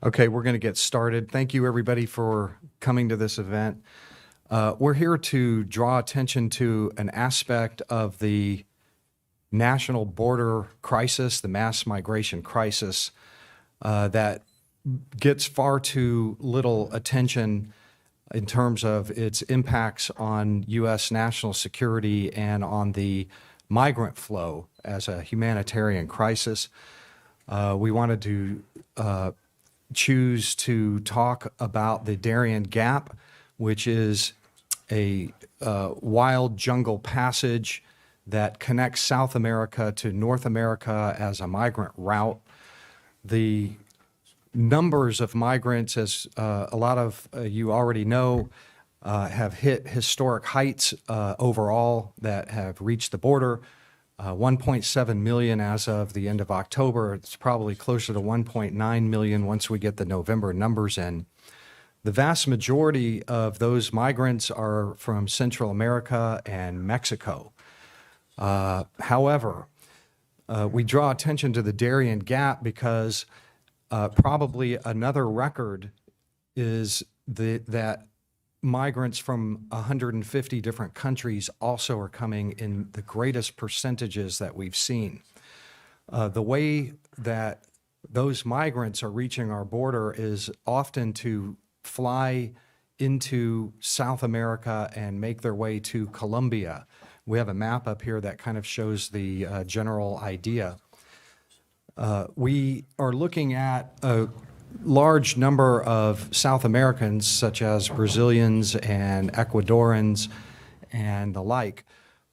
Okay, we're going to get started. Thank you, everybody, for coming to this event. We're here to draw attention to an aspect of the national border crisis, the mass migration crisis, that gets far too little attention in terms of its impacts on U.S. national security and on the migrant flow as a humanitarian crisis. We wanted to choose to talk about the Darien Gap, which is a wild jungle passage that connects South America to North America as a migrant route. The numbers of migrants, as a lot of you already know, have hit historic heights overall that have reached the border. 1.7 million as of the end of October. It's probably closer to 1.9 million once we get the November numbers in. The vast majority of those migrants are from Central America and Mexico. However, we draw attention to the Darien Gap because probably another record is that migrants from 150 different countries also are coming in the greatest percentages that we've seen. The way that those migrants are reaching our border is often to fly into South America and make their way to Colombia. We have a map up here that kind of shows the general idea. We are looking at a large number of South Americans, such as Brazilians and Ecuadorians and the like,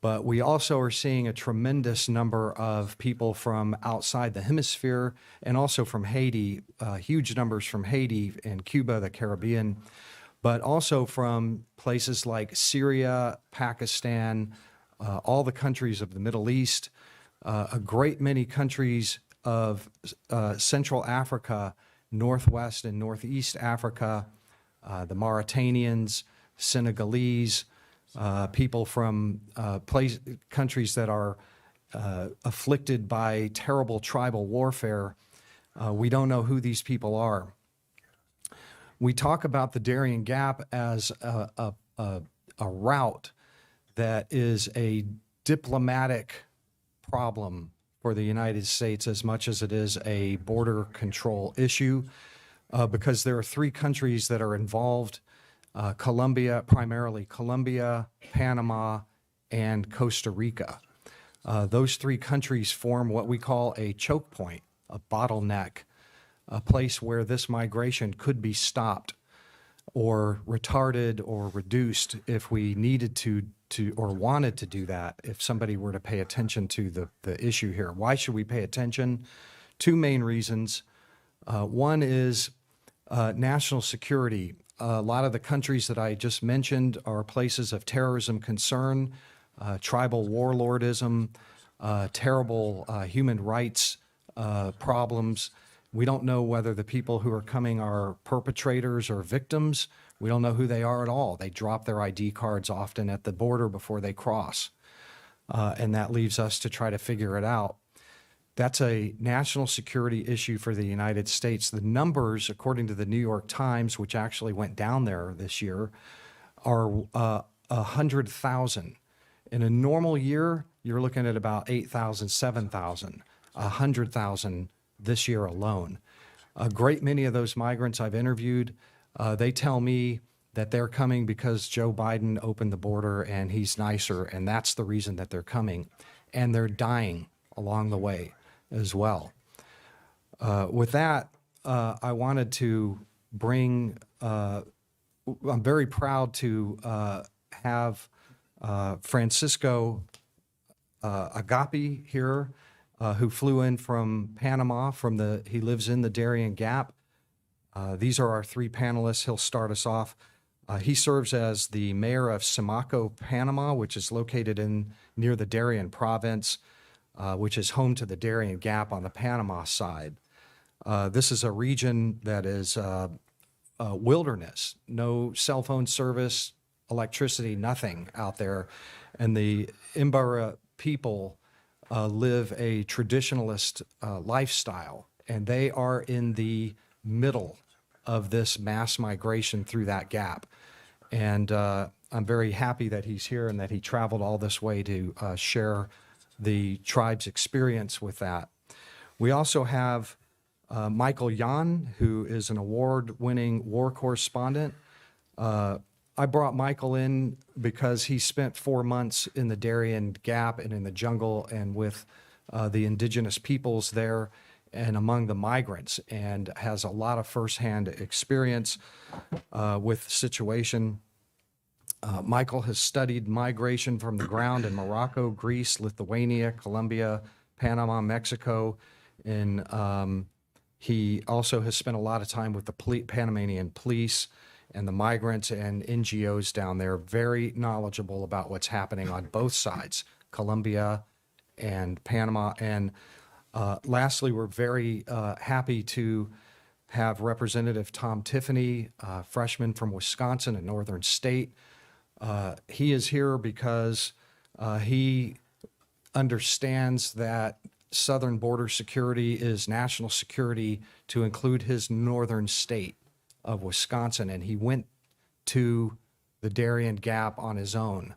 but we also are seeing a tremendous number of people from outside the hemisphere and also from Haiti, huge numbers from Haiti and Cuba, the Caribbean, but also from places like Syria, Pakistan, all the countries of the Middle East, a great many countries of Central Africa, Northwest and Northeast Africa, the Mauritanians, Senegalese, people from countries that are afflicted by terrible tribal warfare. We don't know who these people are. We talk about the Darien Gap as a route that is a diplomatic problem for the United States as much as it is a border control issue, because there are three countries that are involved, primarily Colombia, Panama, and Costa Rica. Those three countries form what we call a choke point, a bottleneck, a place where this migration could be stopped or retarded or reduced if we needed to or wanted to do that, if somebody were to pay attention to the issue here. Why should we pay attention? Two main reasons. One is national security. A lot of the countries that I just mentioned are places of terrorism concern, tribal warlordism, terrible human rights problems. We don't know whether the people who are coming are perpetrators or victims. We don't know who they are at all. They drop their ID cards often at the border before they cross, and that leaves us to try to figure it out. That's a national security issue for the United States. The numbers, according to the New York Times, which actually went down there this year, are 100,000. In a normal year, you're looking at about 8,000, 7,000, 100,000 this year alone. A great many of those migrants I've interviewed, they tell me that they're coming because Joe Biden opened the border and he's nicer, and that's the reason that they're coming. And they're dying along the way as well. With that, I wanted to bring, I'm very proud to have Francisco Agape here, who flew in from Panama. He lives in the Darien Gap. These are our three panelists. He'll start us off. He serves as the mayor of Samaco, Panama, which is located near the Darien province, which is home to the Darien Gap on the Panama side. This is a region that is wilderness, no cell phone service, electricity, nothing out there. And the Imbara people live a traditionalist lifestyle, and they are in the middle of this mass migration through that gap. And I'm very happy that he's here and that he traveled all this way to share the tribe's experience with that. We also have Michael Yan, who is an award-winning war correspondent. I brought Michael in because he spent 4 months in the Darien Gap and in the jungle and with the indigenous peoples there and among the migrants, and has a lot of firsthand experience with the situation. Michael has studied migration from the ground in Morocco, Greece, Lithuania, Colombia, Panama, Mexico, and he also has spent a lot of time with the Panamanian police and the migrants and NGOs down there, very knowledgeable about what's happening on both sides, Colombia and Panama. And lastly, we're very happy to have Representative Tom Tiffany, freshman from Wisconsin, a northern state. He is here because he understands that southern border security is national security to include his northern state of Wisconsin, and he went to the Darien Gap on his own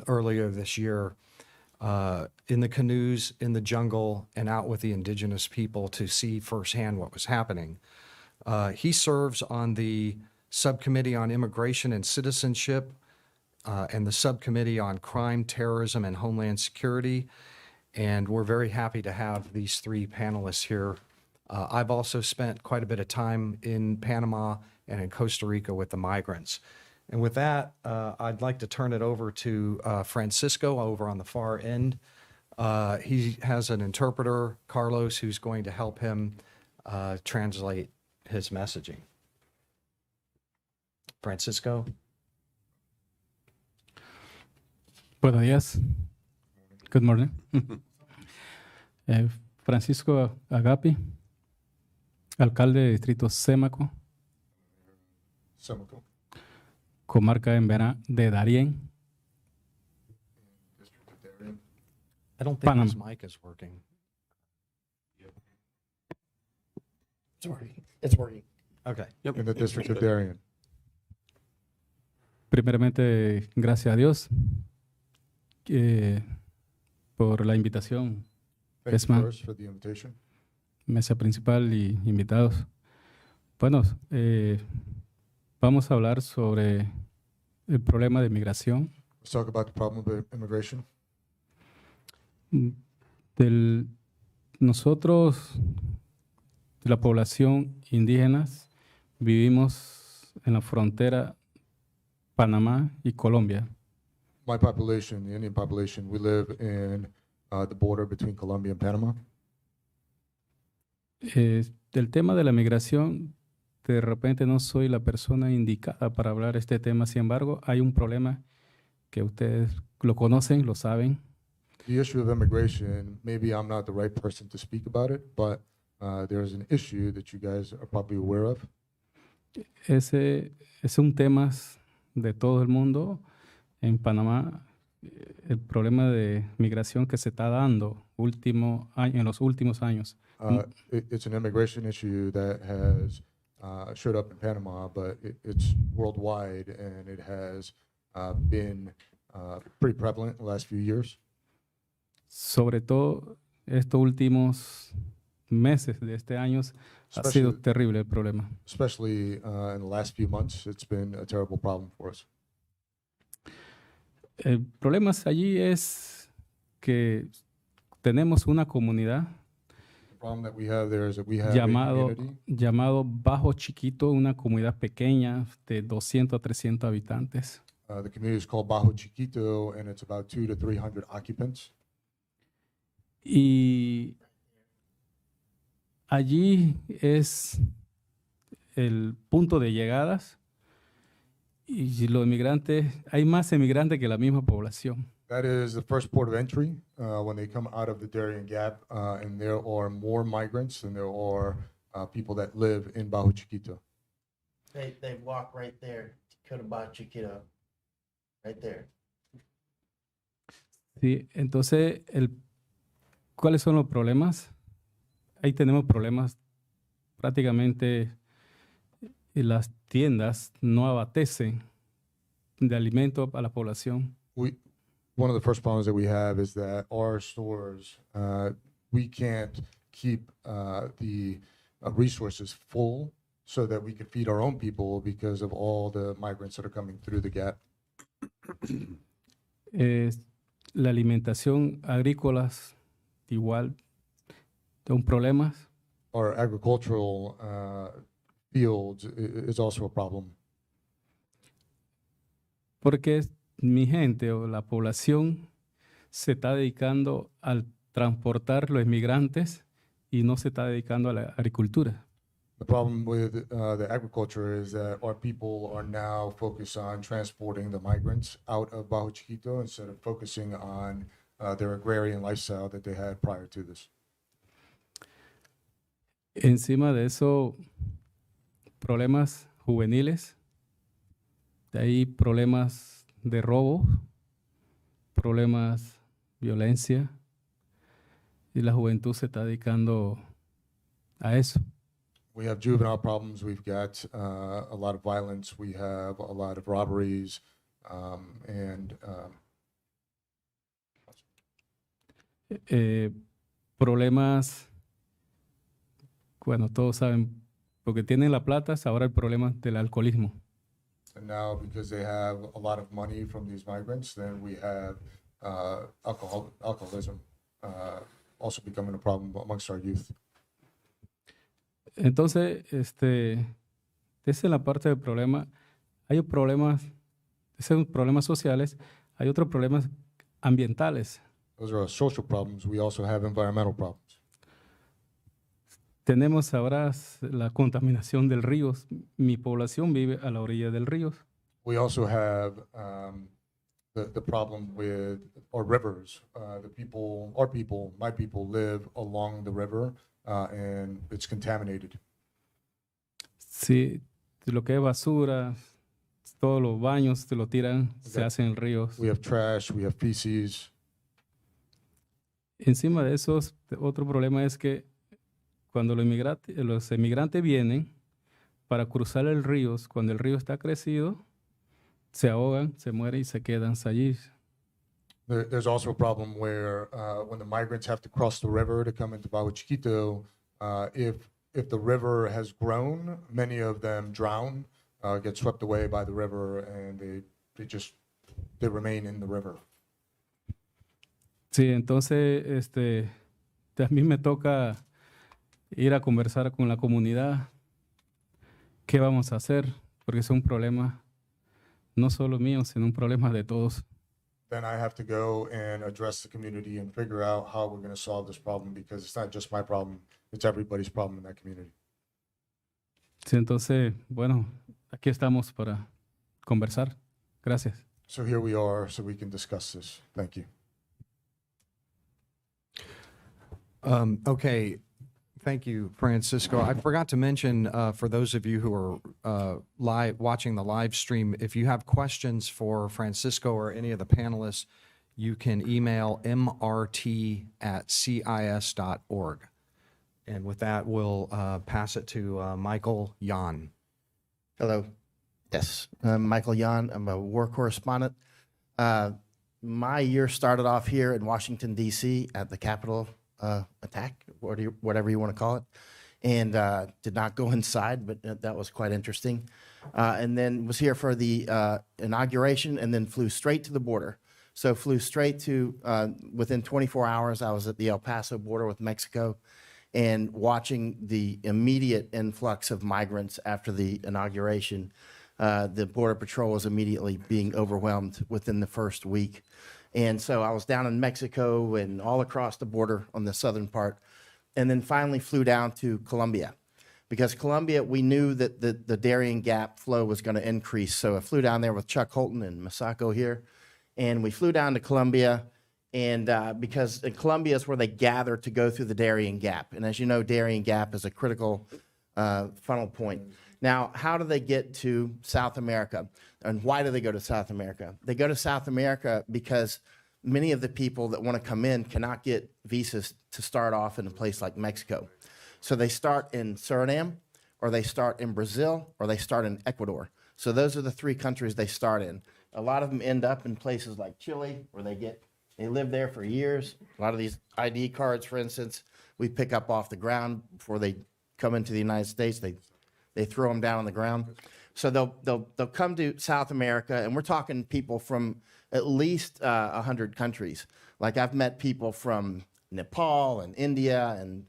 earlier this year in the canoes, in the jungle, and out with the indigenous people to see firsthand what was happening. He serves on the Subcommittee on Immigration and Citizenship and the Subcommittee on Crime, Terrorism, and Homeland Security. And we're very happy to have these three panelists here. I've also spent quite a bit of time in Panama and in Costa Rica with the migrants. And with that, I'd like to turn it over to Francisco over on the far end. He has an interpreter, Carlos, who's going to help him translate his messaging. Francisco? Buenos días. Good morning. Francisco Agapi, alcalde de distrito Sémaco, comarca de Darien, I don't think Panama. his mic is working. It's working. It's working. Okay. In the district of Darien. Primeramente, gracias a Dios por la invitación, Thank Yes, you ma'am. first for the invitation. mesa principal y invitados. Bueno, vamos a hablar sobre el problema de migración Let's talk about the problem of immigration. Nosotros, de la población indígena, vivimos en la frontera Panamá y Colombia. My population, the Indian population, we live in the border between Colombia and Panama. Del tema de la migración, de repente no soy la persona indicada para hablar este tema. Sin embargo, hay un problema que ustedes lo conocen, lo saben. The issue of immigration, maybe I'm not the right person to speak about it, but there's an issue that you guys are probably aware of. Ese es un tema de todo el mundo. En Panamá, el problema de migración que se está dando en los últimos años. It's an immigration issue that has showed up in Panama, but it's worldwide, and it has been pretty prevalent in the last few years. Sobre todo estos últimos meses de este año ha sido terrible el problema. Especially in the last few months, it's been a terrible problem for us. El problema allí es que tenemos una comunidad The problem that we have there is that we have a community llamado Bajo Chiquito, una comunidad pequeña de 200 a 300 habitantes. the community is called Bajo Chiquito, and it's about 200 to 300 occupants. Y allí es el punto de llegadas y los inmigrantes, hay más inmigrantes que la misma población. That is the first port of entry when they come out of the Darien Gap, and there are more migrants than there are people that live in Bajo Chiquito. They walk right there. Could Chiquito. Right there. Sí, entonces, ¿cuáles son los problemas? Ahí tenemos problemas prácticamente las tiendas no abastecen de alimento a la población. One of the first problems that we have is that our stores, we can't keep the resources full so that we could feed our own people because of all the migrants that are coming through the gap. La alimentación agrícola igual son problemas. Our agricultural fields is also a problem Porque mi gente o la población se está dedicando al transportar los inmigrantes y no se está dedicando a la agricultura. The problem with the agriculture is that our people are now focused on transporting the migrants out of Bajo Chiquito instead of focusing on their agrarian lifestyle that they had prior to this. Encima de eso, problemas juveniles, de ahí problemas de robo, problemas violencia, y la juventud se está dedicando a eso. We have juvenile problems. We've got a lot of violence. We have a lot of robberies, and Problemas, bueno, todos saben, porque tienen la plata, ahora el problema del alcoholismo. now because they have a lot of money from these migrants, then we have alcoholism also becoming a problem amongst our youth. Entonces, esa es la parte del problema. Hay problemas, esos son problemas sociales, hay otros problemas ambientales. Those are our social problems. We also have environmental problems. Tenemos ahora la contaminación del río. Mi población vive a la orilla del río. We also have the problem with our rivers. My people live along the river, and it's contaminated. Sí, lo que es basura, todos los baños se lo tiran, se hacen en ríos. We have trash. We have feces. Encima de eso, otro problema es que cuando los emigrantes vienen para cruzar el río, cuando el río está crecido, se ahogan, se mueren y se quedan allí. There's also a problem where when the migrants have to cross the river to come into Bajo Chiquito, if the river has grown, many of them drown, get swept away by the river, and they remain in the river. Sí, entonces a mí me toca ir a conversar con la comunidad. ¿Qué vamos a hacer? Porque es un problema no solo mío, sino un problema de todos. Then I have to go and address the community and figure out how we're going to solve this problem because it's not just my problem, it's everybody's problem in that community. Sí, entonces, bueno, aquí estamos para conversar. Gracias. So here we are so we can discuss this. Thank you. Okay. Thank you, Francisco. I forgot to mention, for those of you who are watching the live stream, if you have questions for Francisco or any of the panelists, you can email mrt@cis.org. And with that, we'll pass it to Michael Yan. Hello. Yes, I'm Michael Yan. I'm a war correspondent. My year started off here in Washington, D.C. at the Capitol attack, whatever you want to call it, and did not go inside, but that was quite interesting. And then was here for the inauguration and then flew straight to the border. So flew straight to, within 24 hours, I was at the El Paso border with Mexico and watching the immediate influx of migrants after the inauguration. The Border Patrol was immediately being overwhelmed within the first week. And so I was down in Mexico and all across the border on the southern part, and then finally flew down to Colombia. Because Colombia, we knew that the Darien Gap flow was going to increase. So I flew down there with Chuck Holton and Masako here, and we flew down to Colombia, and because in Colombia is where they gather to go through the Darien Gap. And as you know, Darien Gap is a critical funnel point. Now, how do they get to South America? And why do they go to South America? They go to South America because many of the people that want to come in cannot get visas to start off in a place like Mexico. So they start in Suriname, or they start in Brazil, or they start in Ecuador. So those are the 3 countries they start in. A lot of them end up in places like Chile, where they live there for years. A lot of these ID cards, for instance, we pick up off the ground before they come into the United States. They throw them down on the ground. So they'll come to South America, and we're talking people from at least 100 countries. Like I've met people from Nepal and India, and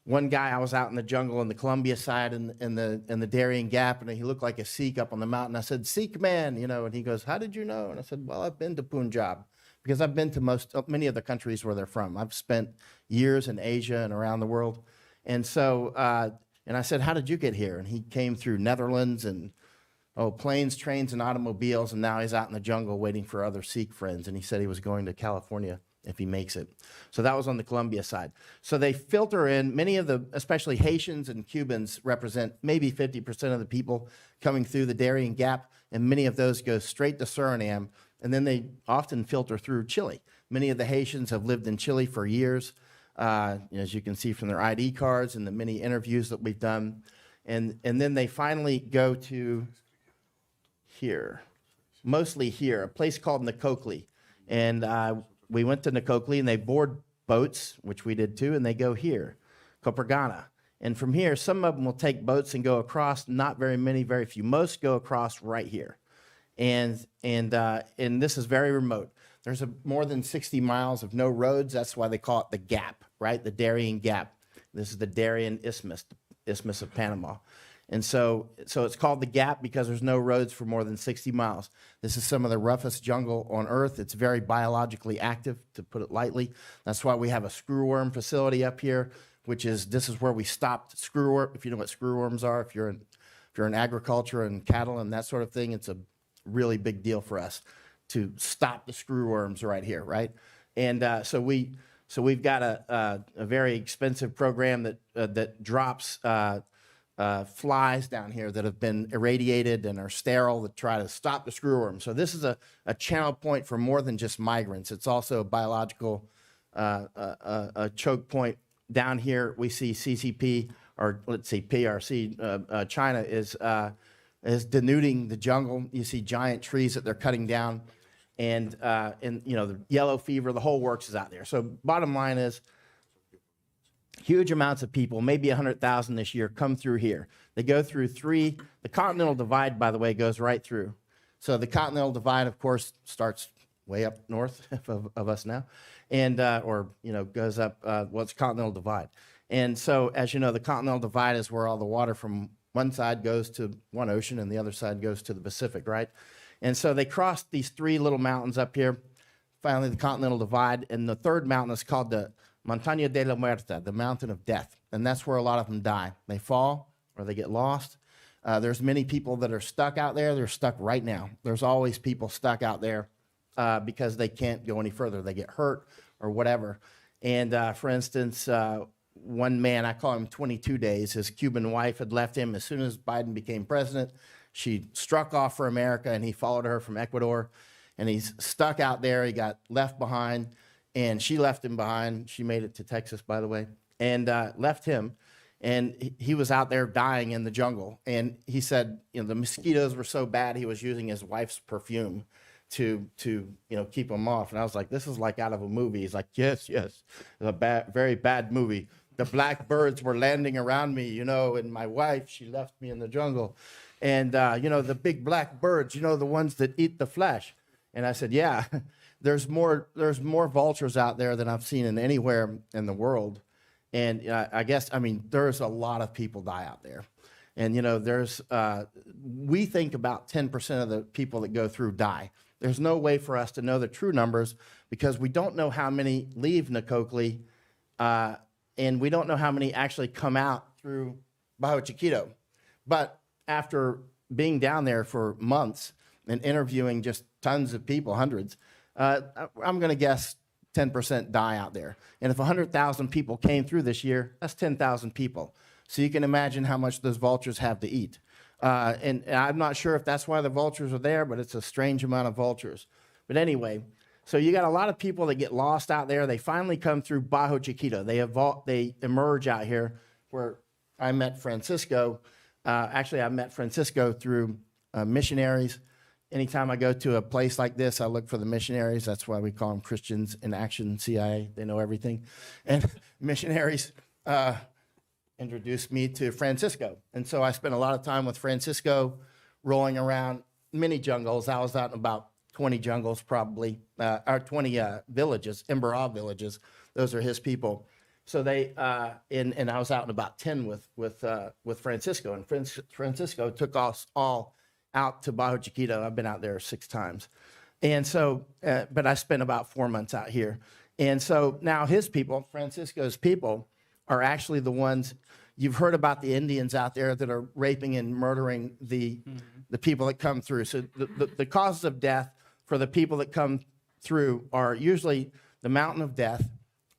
one guy, I was out in the jungle in the Colombia side in the Darien Gap, and he looked like a Sikh up on the mountain. I said, "Sikh man," and he goes, "How did you know?" And I said, "Well, I've been to Punjab," because I've been to many of the countries where they're from. I've spent years in Asia and around the world. And so, and I said, "How did you get here?" And he came through Netherlands and, planes, trains, and automobiles, and now he's out in the jungle waiting for other Sikh friends. And he said he was going to California if he makes it. So that was on the Colombia side. So they filter in, many of the, especially Haitians and Cubans represent maybe 50% of the people coming through the Darien Gap, and many of those go straight to Suriname, and then they often filter through Chile. Many of the Haitians have lived in Chile for years, as you can see from their ID cards and the many interviews that we've done. And then they finally go to here, mostly here, a place called Nakokli. And we went to Nakokli, and they board boats, which we did too, and they go here, Copergana. And from here, some of them will take boats and go across, not very many, very few. Most go across right here. And this is very remote. There's more than 60 miles of no roads. That's why they call it the Gap, right? The Darien Gap. This is the Darien Isthmus, the Isthmus of Panama. And so it's called the Gap because there's no roads for more than 60 miles. This is some of the roughest jungle on Earth. It's very biologically active, to put it lightly. That's why we have a screwworm facility up here, this is where we stopped screwworm. If you know what screwworms are, if you're in agriculture and cattle and that sort of thing, it's a really big deal for us to stop the screwworms right here, right? And so we've got a very expensive program that drops flies down here that have been irradiated and are sterile to try to stop the screwworm. So this is a channel point for more than just migrants. It's also a biological choke point. Down here we see CCP, or let's see PRC. China is denuding the jungle. You see giant trees that they're cutting down, and the yellow fever, the whole works is out there. So bottom line is, huge amounts of people, maybe 100,000 this year, come through here. They go through the Continental Divide, by the way, goes right through. So the Continental Divide, of course, starts way up north of us now, and goes up, it's Continental Divide. And so, as you know, the Continental Divide is where all the water from one side goes to one ocean and the other side goes to the Pacific, right? And so they crossed these 3 little mountains up here, finally the Continental Divide, and the third mountain is called the Montaña de la Muerta, the mountain of death. And that's where a lot of them die. They fall or they get lost. There's many people that are stuck out there. They're stuck right now. There's always people stuck out there because they can't go any further. They get hurt or whatever. And for instance, one man, I call him 22 days, his Cuban wife had left him as soon as Biden became president. She struck off for America, and he followed her from Ecuador. And he's stuck out there. He got left behind. And she left him behind. She made it to Texas, by the way, and left him. And he was out there dying in the jungle. And he said, the mosquitoes were so bad, he was using his wife's perfume to keep them off. And I was like, this is like out of a movie. He's like, yes, it's a very bad movie. The black birds were landing around me, and my wife, she left me in the jungle. And, the big black birds, the ones that eat the flesh. And I said, yeah. There's more vultures out there than I've seen in anywhere in the world. And there's a lot of people die out there. And, we think about 10% of the people that go through die. There's no way for us to know the true numbers because we don't know how many leave Nakokli, and we don't know how many actually come out through Bajo Chiquito. But after being down there for months and interviewing just tons of people, hundreds, I'm going to guess 10% die out there. And if 100,000 people came through this year, that's 10,000 people. So you can imagine how much those vultures have to eat. And I'm not sure if that's why the vultures are there, but it's a strange amount of vultures. But anyway, so you got a lot of people that get lost out there. They finally come through Bajo Chiquito. They emerge out here, where I met Francisco. Actually, I met Francisco through missionaries. Anytime I go to a place like this, I look for the missionaries. That's why we call them Christians in Action, CIA. They know everything. And missionaries introduced me to Francisco. And so I spent a lot of time with Francisco rolling around many jungles. I was out in about 20 jungles probably, or 20 villages, Embera villages. Those are his people. So they, and I was out in about 10 with Francisco. And Francisco took us all out to Bajo Chiquito. I've been out there 6 times. And so, but I spent about 4 months out here. And so now his people, Francisco's people, are actually the ones, you've heard about the Indians out there that are raping and murdering the people that come through. So the causes of death for the people that come through are usually the mountain of death,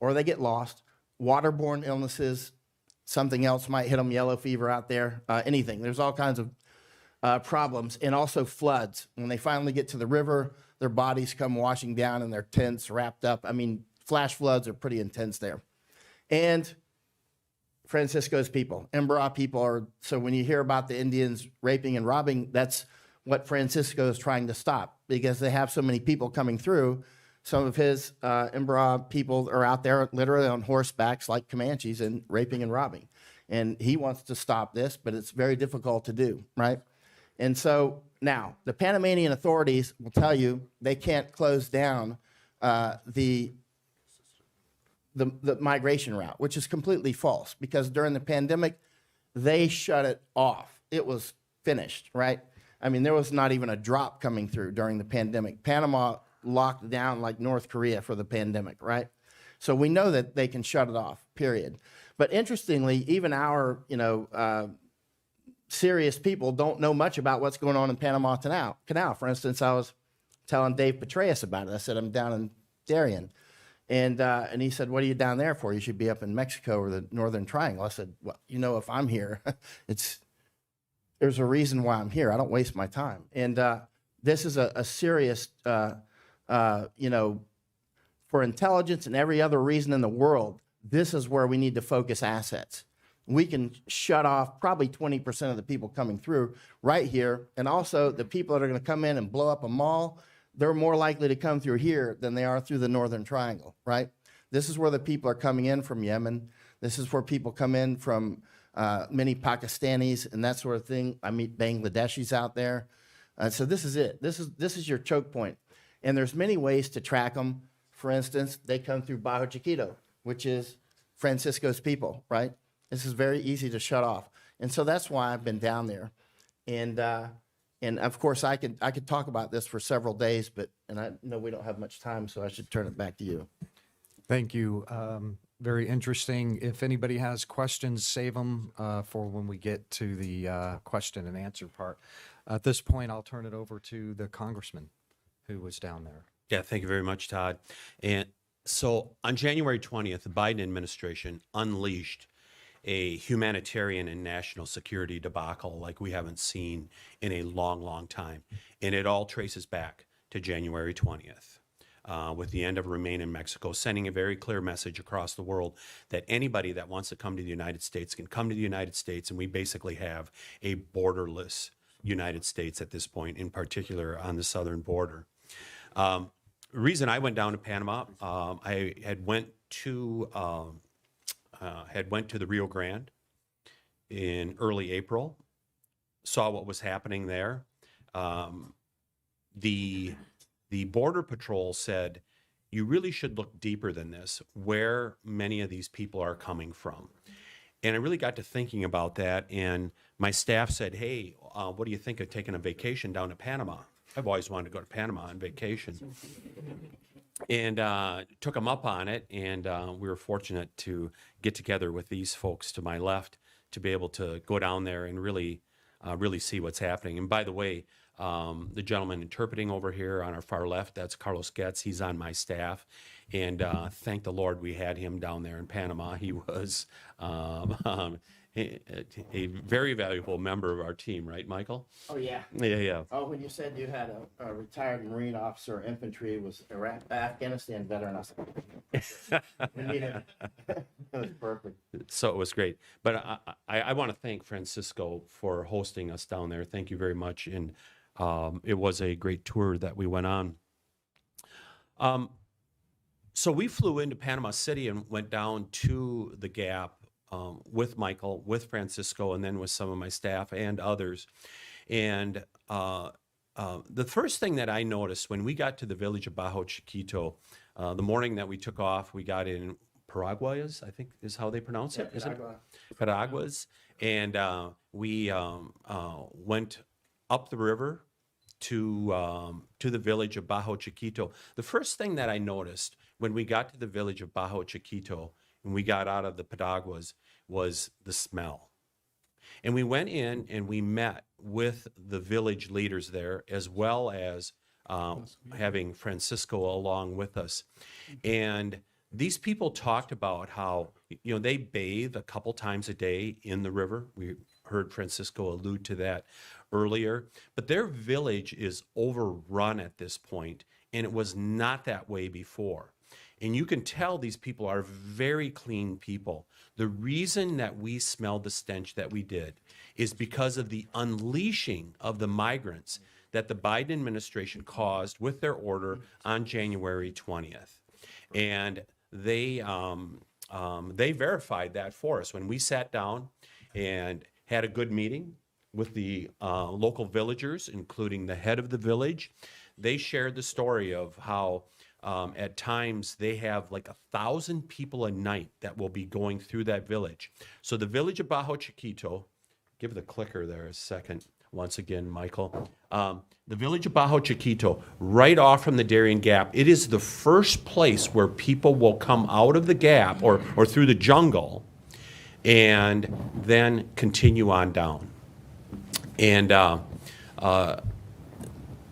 or they get lost, waterborne illnesses, something else might hit them, yellow fever out there, anything. There's all kinds of problems, and also floods. When they finally get to the river, their bodies come washing down in their tents wrapped up. I mean, flash floods are pretty intense there. And Francisco's people, Embera people are, so when you hear about the Indians raping and robbing, that's what Francisco is trying to stop, because they have so many people coming through. Some of his Embera people are out there literally on horsebacks like Comanches and raping and robbing. And he wants to stop this, but it's very difficult to do, right? And so now the Panamanian authorities will tell you they can't close down the migration route, which is completely false, because during the pandemic, they shut it off. It was finished, right? I mean, there was not even a drop coming through during the pandemic. Panama locked down like North Korea for the pandemic, right? So we know that they can shut it off, period. But interestingly, even our, serious people don't know much about what's going on in Panama Canal. For instance, I was telling Dave Petraeus about it. I said, I'm down in Darien. And he said, what are you down there for? You should be up in Mexico or the Northern Triangle. I said, well, if I'm here, there's a reason why I'm here. I don't waste my time. And this is a serious, for intelligence and every other reason in the world, this is where we need to focus assets. We can shut off probably 20% of the people coming through right here. And also the people that are going to come in and blow up a mall, they're more likely to come through here than they are through the Northern Triangle, right? This is where the people are coming in from Yemen. This is where people come in from many Pakistanis and that sort of thing. I meet Bangladeshis out there. So this is it. This is your choke point. And there's many ways to track them. For instance, they come through Bajo Chiquito, which is Francisco's people, right? This is very easy to shut off. And so that's why I've been down there. And of course, I could talk about this for several days, and I know we don't have much time, so I should turn it back to you. Thank you. Very interesting. If anybody has questions, save them for when we get to the question and answer part. At this point, I'll turn it over to the congressman who was down there. Yeah, thank you very much, Todd. And so on January 20th, the Biden administration unleashed a humanitarian and national security debacle like we haven't seen in a long, long time. And it all traces back to January 20th. With the end of Remain in Mexico, sending a very clear message across the world that anybody that wants to come to the United States can come to the United States, and we basically have a borderless United States at this point, in particular on the southern border. The reason I went down to Panama, I had went to the Rio Grande in early April, saw what was happening there. The Border Patrol said, you really should look deeper than this, where many of these people are coming from. And I really got to thinking about that, and my staff said, hey, what do you think of taking a vacation down to Panama? I've always wanted to go to Panama on vacation. And took them up on it, and we were fortunate to get together with these folks to my left to be able to go down there and really see what's happening. And by the way, the gentleman interpreting over here on our far left, that's Carlos Getz. He's on my staff. And thank the Lord we had him down there in Panama. He was a very valuable member of our team, right, Michael? Oh, yeah. Yeah. Oh, when you said you had a retired Marine officer, infantry, was Afghanistan veteran, I was like, we need it. It was perfect. So it was great. But I want to thank Francisco for hosting us down there. Thank you very much. And it was a great tour that we went on. So we flew into Panama City and went down to the Gap with Michael, with Francisco, and then with some of my staff and others. And the first thing that I noticed when we got to the village of Bajo Chiquito, the morning that we took off, we got in Paraguayas, I think is how they pronounce it. Is it? Paraguas. And we went up the river to the village of Bajo Chiquito. The first thing that I noticed when we got to the village of Bajo Chiquito and we got out of the Paraguas was the smell. And we went in and we met with the village leaders there, as well as having Francisco along with us. And these people talked about how, they bathe a couple times a day in the river. We heard Francisco allude to that earlier. But their village is overrun at this point, and it was not that way before. And you can tell these people are very clean people. The reason that we smelled the stench that we did is because of the unleashing of the migrants that the Biden administration caused with their order on January 20th. And they verified that for us. When we sat down and had a good meeting with the local villagers, including the head of the village, they shared the story of how at times they have like 1,000 people a night that will be going through that village. So the village of Bajo Chiquito, give the clicker there a second, once again, Michael. The village of Bajo Chiquito, right off from the Darien Gap, it is the first place where people will come out of the gap or through the jungle and then continue on down. And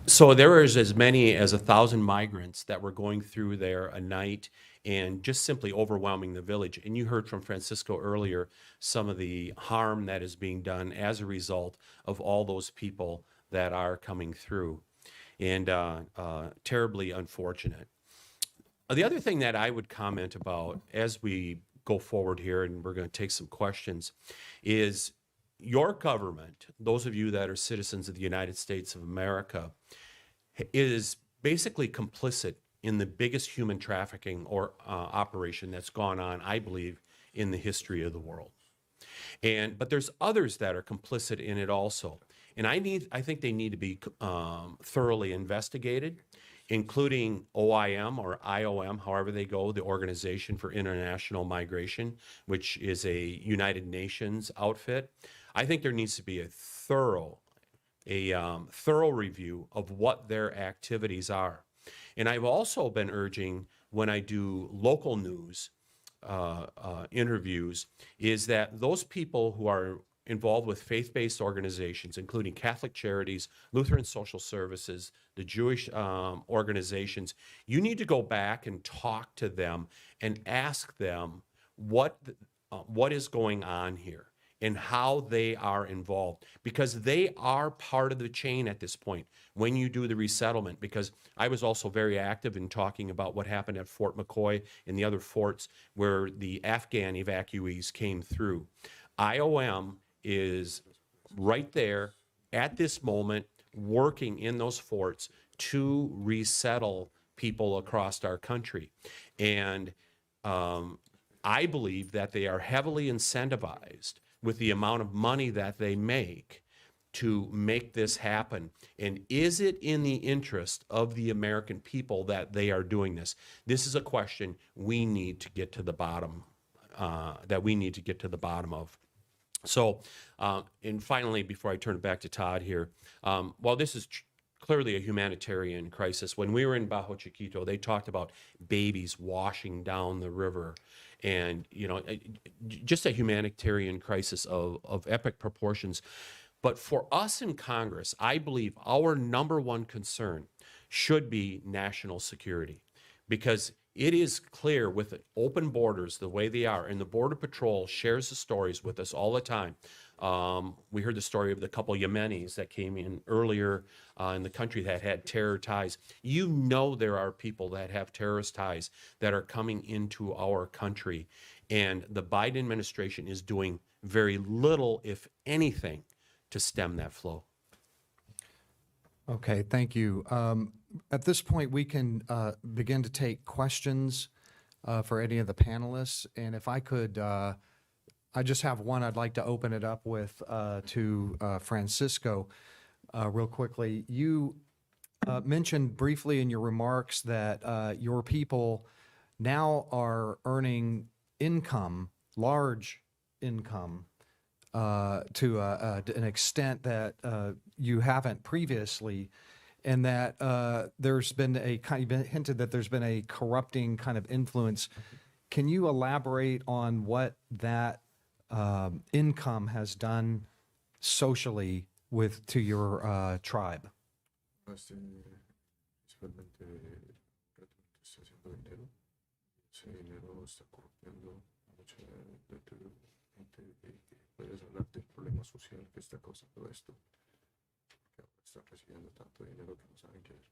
so there was as many as 1,000 migrants that were going through there a night and just simply overwhelming the village. And you heard from Francisco earlier some of the harm that is being done as a result of all those people that are coming through. And terribly unfortunate. The other thing that I would comment about as we go forward here, and we're going to take some questions, is your government, those of you that are citizens of the United States of America, is basically complicit in the biggest human trafficking or operation that's gone on, I believe, in the history of the world. But there's others that are complicit in it also. And I think they need to be thoroughly investigated, including OIM or IOM, however they go, the Organization for International Migration, which is a United Nations outfit. I think there needs to be a thorough review of what their activities are. And I've also been urging, when I do local news interviews, is that those people who are involved with faith-based organizations, including Catholic Charities, Lutheran Social Services, the Jewish organizations, you need to go back and talk to them and ask them what is going on here and how they are involved, because they are part of the chain at this point when you do the resettlement. Because I was also very active in talking about what happened at Fort McCoy and the other forts where the Afghan evacuees came through. IOM is right there at this moment working in those forts to resettle people across our country. And I believe that they are heavily incentivized with the amount of money that they make to make this happen. And is it in the interest of the American people that they are doing this? This is a question we need to get to the bottom, of. So, and finally, before I turn it back to Todd here, while this is clearly a humanitarian crisis, when we were in Bajo Chiquito, they talked about babies washing down the river, and just a humanitarian crisis of epic proportions. But for us in Congress, I believe our number one concern should be national security, because It is clear with open borders the way they are, and the Border Patrol shares the stories with us all the time. We heard the story of the couple Yemenis that came in earlier in the country that had terror ties. You know there are people that have terrorist ties that are coming into our country, and the Biden administration is doing very little, if anything, to stem that flow. Okay, thank you. At this point, we can begin to take questions for any of the panelists. And if I could, I just have one I'd like to open it up with to Francisco real quickly. You mentioned briefly in your remarks that your people now are earning income, large income, to an extent that you haven't previously, and that there's been a kind, you've been hinted that there's been a corrupting kind of influence. Can you elaborate on what that income has done socially to your tribe? Principalmente está haciendo dinero. Ese dinero está corrompiendo mucha de tu gente y puedes hablar del problema social que está causando esto. Que ahora están recibiendo tanto dinero que no saben qué es.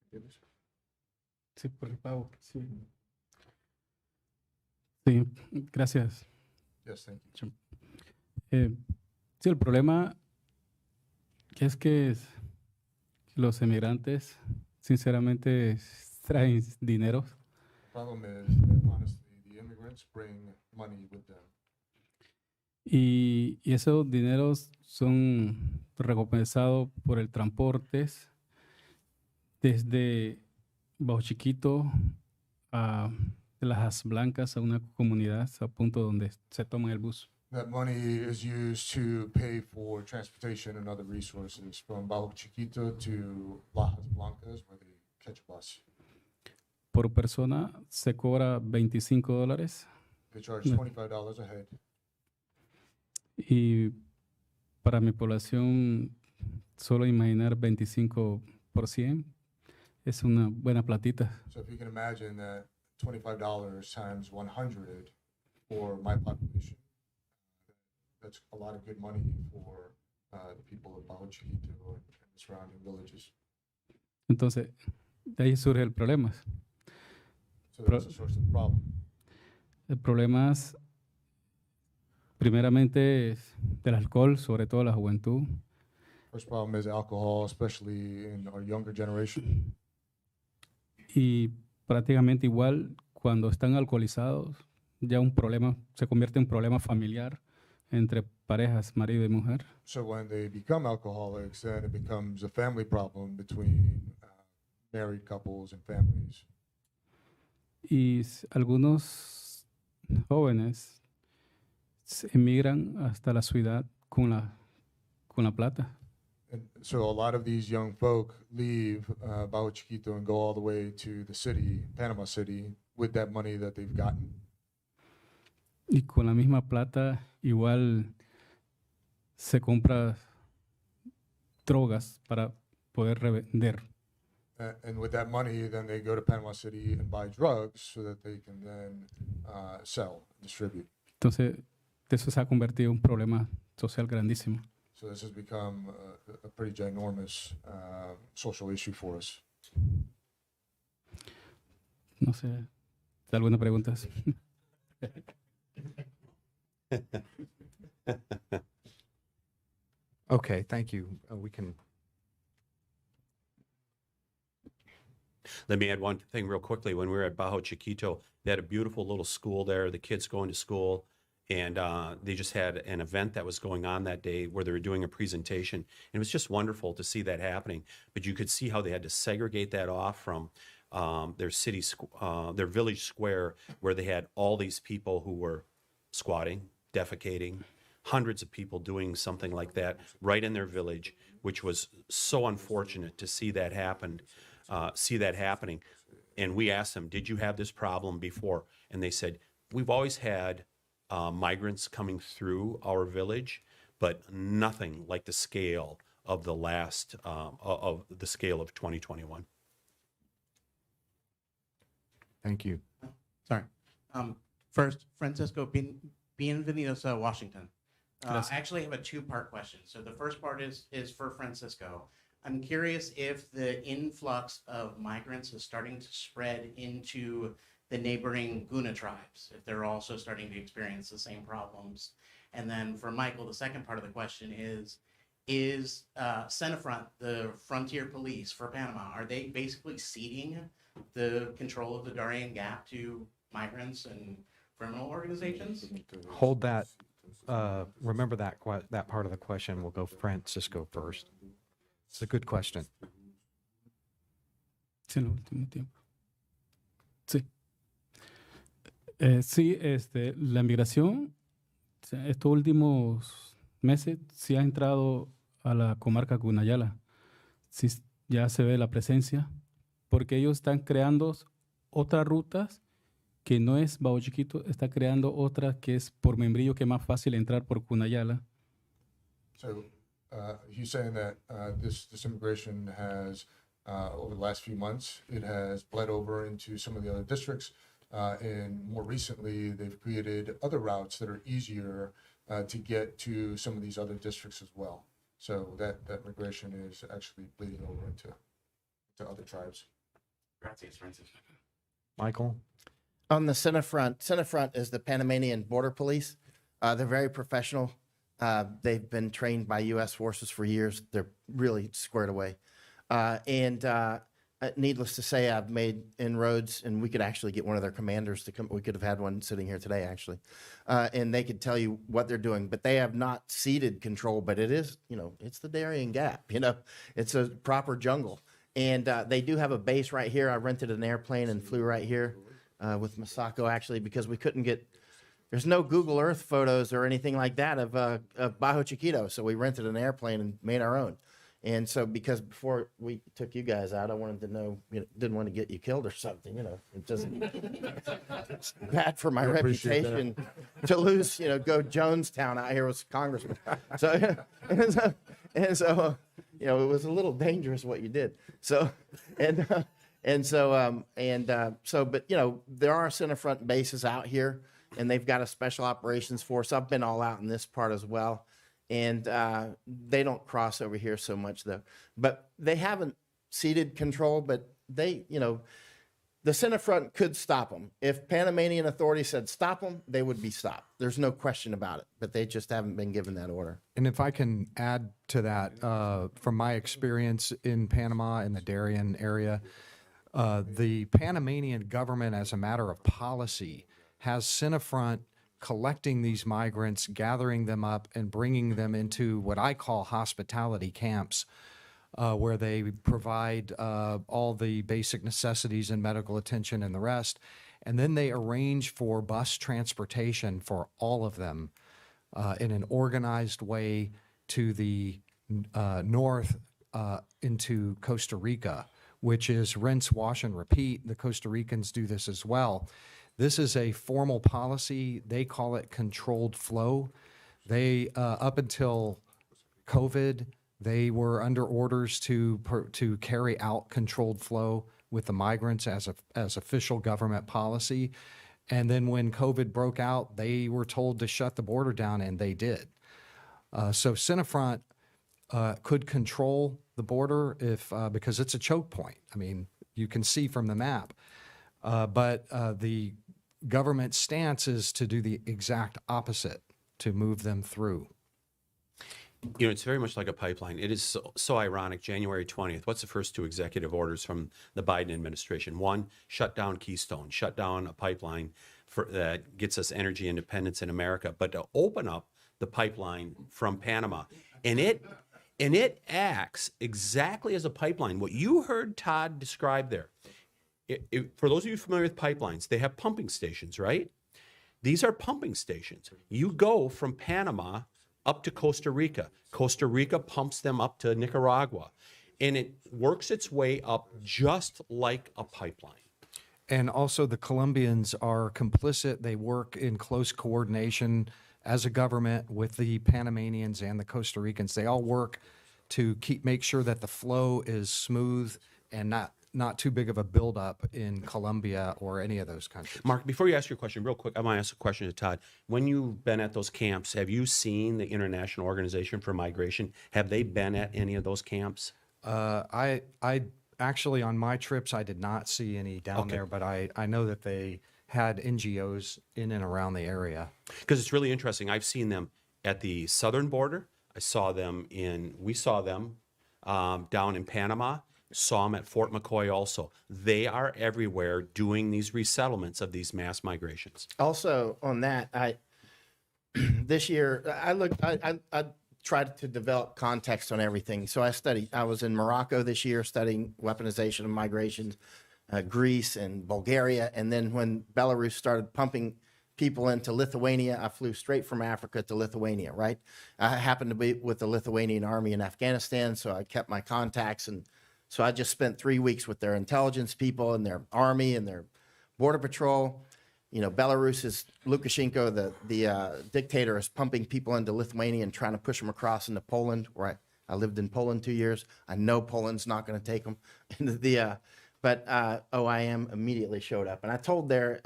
¿Entiendes? Sí, por el pago. Sí. Sí, gracias. Yes, thank you. Sí, el problema es que los emigrantes, sinceramente, traen dinero. The problem is that honestly, the immigrants bring money with them. Y esos dineros son recompensados por el transporte desde Bajo Chiquito a Las Blancas, a una comunidad, a punto donde se toma el bus. That money is used to pay for transportation and other resources from Bajo Chiquito to Lajas Blancas, where they catch a bus. Por persona se cobra $25 They charge $25 a head. y para mi población solo imaginar 25% es una buena platita. So if you can imagine that $25 times 100 for my population, that's a lot of good money for the people of Bajo Chiquito and the surrounding villages. Entonces, de ahí surge el problema. So that's the source of the problem. El problema es, primeramente, es del alcohol, sobre todo la juventud. First problem is alcohol, especially in our younger generation. Y prácticamente igual, cuando están alcoholizados, ya un problema se convierte en un problema familiar entre parejas, marido y mujer. So when they become alcoholics, then it becomes a family problem between married couples and families. Y algunos jóvenes emigran hasta la ciudad con la plata. And so a lot of these young folk leave Bajo Chiquito and go all the way to the city, Panama City, with that money that they've gotten. Y con la misma plata igual se compra drogas para poder revender. And with that money, then they go to Panama City and buy drugs so that they can then sell, distribute. Entonces, eso se ha convertido en un problema social grandísimo. So this has become a pretty ginormous social issue for us. No sé, ¿alguna pregunta? Okay, thank you. We can. Let me add one thing real quickly. When we were at Bajo Chiquito, they had a beautiful little school there, the kids going to school, and they just had an event that was going on that day where they were doing a presentation. And it was just wonderful to see that happening. But you could see how they had to segregate that off from their village square, where they had all these people who were squatting, defecating, hundreds of people doing something like that right in their village, which was so unfortunate to see that happen. Happening. And we asked them, did you have this problem before? And they said, we've always had migrants coming through our village, but nothing like the scale of the last, of the scale of 2021. Thank you. Sorry. First, Francisco, bienvenidos a Washington. I actually have a two-part question. So the first part is for Francisco. I'm curious if the influx of migrants is starting to spread into the neighboring Guna tribes, if they're also starting to experience the same problems. And then for Michael, the second part of the question is Senafront, the frontier police for Panama, are they basically ceding the control of the Darien Gap to migrants and criminal organizations? Hold that. Remember that that part of the question. We'll go Francisco first. It's a good question. Sí, en el último tiempo. Sí. Sí, la migración, estos últimos meses, sí ha entrado a la comarca Cunayala. Sí, ya se ve la presencia, porque ellos están creando otras rutas que no es Bajo Chiquito, está creando otra que es por Membrillo, que es más fácil entrar por Cunayala. So he's saying that this immigration has, over the last few months, it has bled over into some of the other districts. And more recently, they've created other routes that are easier to get to some of these other districts as well. So that migration is actually bleeding over into other tribes. Gracias, Francisco. Michael? On the Senafront is the Panamanian Border Police. They're very professional. They've been trained by U.S. forces for years. They're really squared away. Needless to say, I've made inroads, and we could actually get one of their commanders to come. We could have had one sitting here today, actually, and they could tell you what they're doing. But they have not ceded control. But it is, it's the Darien Gap. It's a proper jungle, and they do have a base right here. I rented an airplane and flew right here with Masako, actually, because we couldn't get. There's no Google Earth photos or anything like that of Bajo Chiquito, so we rented an airplane and made our own. And so, because before we took you guys out, I wanted to know, didn't want to get you killed or something, it just it's bad for my reputation to lose, go Jonestown out here with Congressman. So, and so, it was a little dangerous what you did. So, but there are Senafront bases out here, and they've got a special operations force. I've been all out in this part as well. And they don't cross over here so much, though. But they haven't ceded control, but the Senafront could stop them. If Panamanian authorities said stop them, they would be stopped. There's no question about it, but they just haven't been given that order. And if I can add to that, from my experience in Panama in the Darien area, the Panamanian government, as a matter of policy, has Senafront collecting these migrants, gathering them up, and bringing them into what I call hospitality camps, where they provide all the basic necessities and medical attention and the rest. And then they arrange for bus transportation for all of them in an organized way to the north into Costa Rica, which is rinse, wash, and repeat. The Costa Ricans do this as well. This is a formal policy. They call it controlled flow. They, up until COVID, they were under orders to carry out controlled flow with the migrants as official government policy. And then when COVID broke out, they were told to shut the border down, and they did. So Senafront could control the border because it's a choke point. I mean, you can see from the map. But the government stance is to do the exact opposite, to move them through. It's very much like a pipeline. It is so ironic. January 20th, what's the first two executive orders from the Biden administration? One, shut down Keystone, shut down a pipeline that gets us energy independence in America, but to open up the pipeline from Panama. And it acts exactly as a pipeline. What you heard Todd describe there. For those of you familiar with pipelines, they have pumping stations, right? These are pumping stations. You go from Panama up to Costa Rica. Costa Rica pumps them up to Nicaragua. And it works its way up just like a pipeline. And also the Colombians are complicit. They work in close coordination as a government with the Panamanians and the Costa Ricans. They all work to make sure that the flow is smooth and not not too big of a buildup in Colombia or any of those countries. Mark, before you ask your question, real quick, I want to ask a question to Todd. When you've been at those camps, have you seen the International Organization for Migration? Have they been at any of those camps? I actually, on my trips, I did not see any down there, but I know that they had NGOs in and around the area. Because it's really interesting. I've seen them at the southern border. We saw them down in Panama. Saw them at Fort McCoy also. They are everywhere doing these resettlements of these mass migrations. Also on that, this year I tried to develop context on everything. So I was in Morocco this year studying weaponization of migrations, Greece and Bulgaria. And then when Belarus started pumping people into Lithuania, I flew straight from Africa to Lithuania, right? I happened to be with the Lithuanian army in Afghanistan, so I kept my contacts. And so I just spent 3 weeks with their intelligence people and their army and their border patrol. You know, Belarus's Lukashenko, the dictator, is pumping people into Lithuania and trying to push them across into Poland, where I lived in Poland 2 years. I know Poland's not going to take them. But OIM immediately showed up. And I told their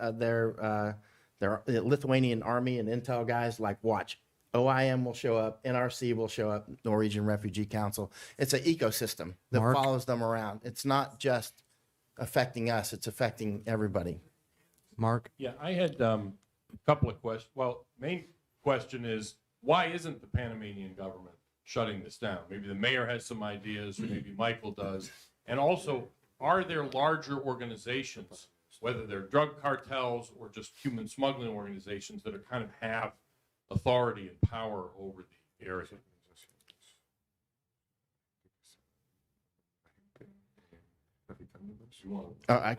Lithuanian army and intel guys, like, watch, OIM will show up, NRC will show up, Norwegian Refugee Council. It's an ecosystem that Mark? follows them around. It's not just affecting us, it's affecting everybody. Mark? Yeah, I had a couple of questions. Well, main question is, why isn't the Panamanian government shutting this down? Maybe the mayor has some ideas, or maybe Michael does. And also, are there larger organizations, whether they're drug cartels or just human smuggling organizations, that are kind of have authority and power over the area?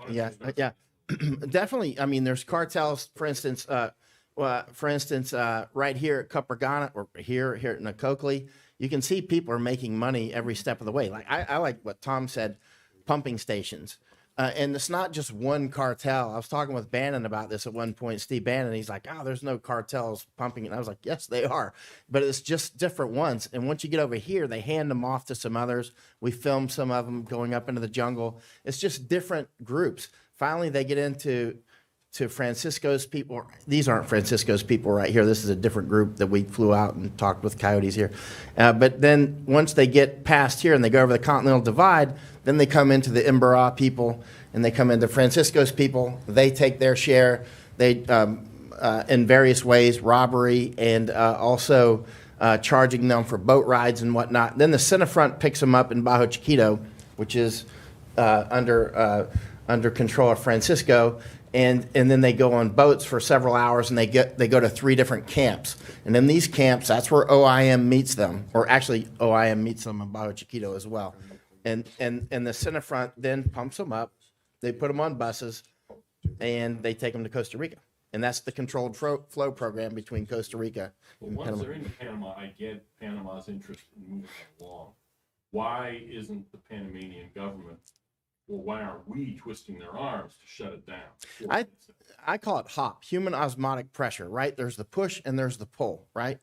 Yeah, definitely. I mean, there's cartels, for instance, right here at Cupergana or here at Nacocli, you can see people are making money every step of the way. Like I like what Tom said, pumping stations. And it's not just one cartel. I was talking with Bannon about this at one point, Steve Bannon. He's like, oh, there's no cartels pumping it. And I was like, yes, they are. But it's just different ones. And once you get over here, they hand them off to some others. We film some of them going up into the jungle. It's just different groups. Finally, they get into Francisco's people. These aren't Francisco's people right here. This is a different group that we flew out and talked with coyotes here. But then once they get past here and they go over the Continental Divide, then they come into the Imbara people and they come into Francisco's people. They take their share. They, in various ways, robbery and also charging them for boat rides and whatnot. Then the Cinefront picks them up in Bajo Chiquito, which is under control of Francisco. And then they go on boats for several hours and they go to 3 different camps. And in these camps, that's where OIM meets them, or actually OIM meets them in Bajo Chiquito as well. And the Cinefront then pumps them up, they put them on buses, and they take them to Costa Rica. And that's the controlled flow program between Costa Rica and Once Panama. they're in Panama, I get Panama's interest in moving along. Why isn't the Panamanian government, or why aren't we twisting their arms to shut it down? I call it HOP, human osmotic pressure, right? There's the push and there's the pull, right?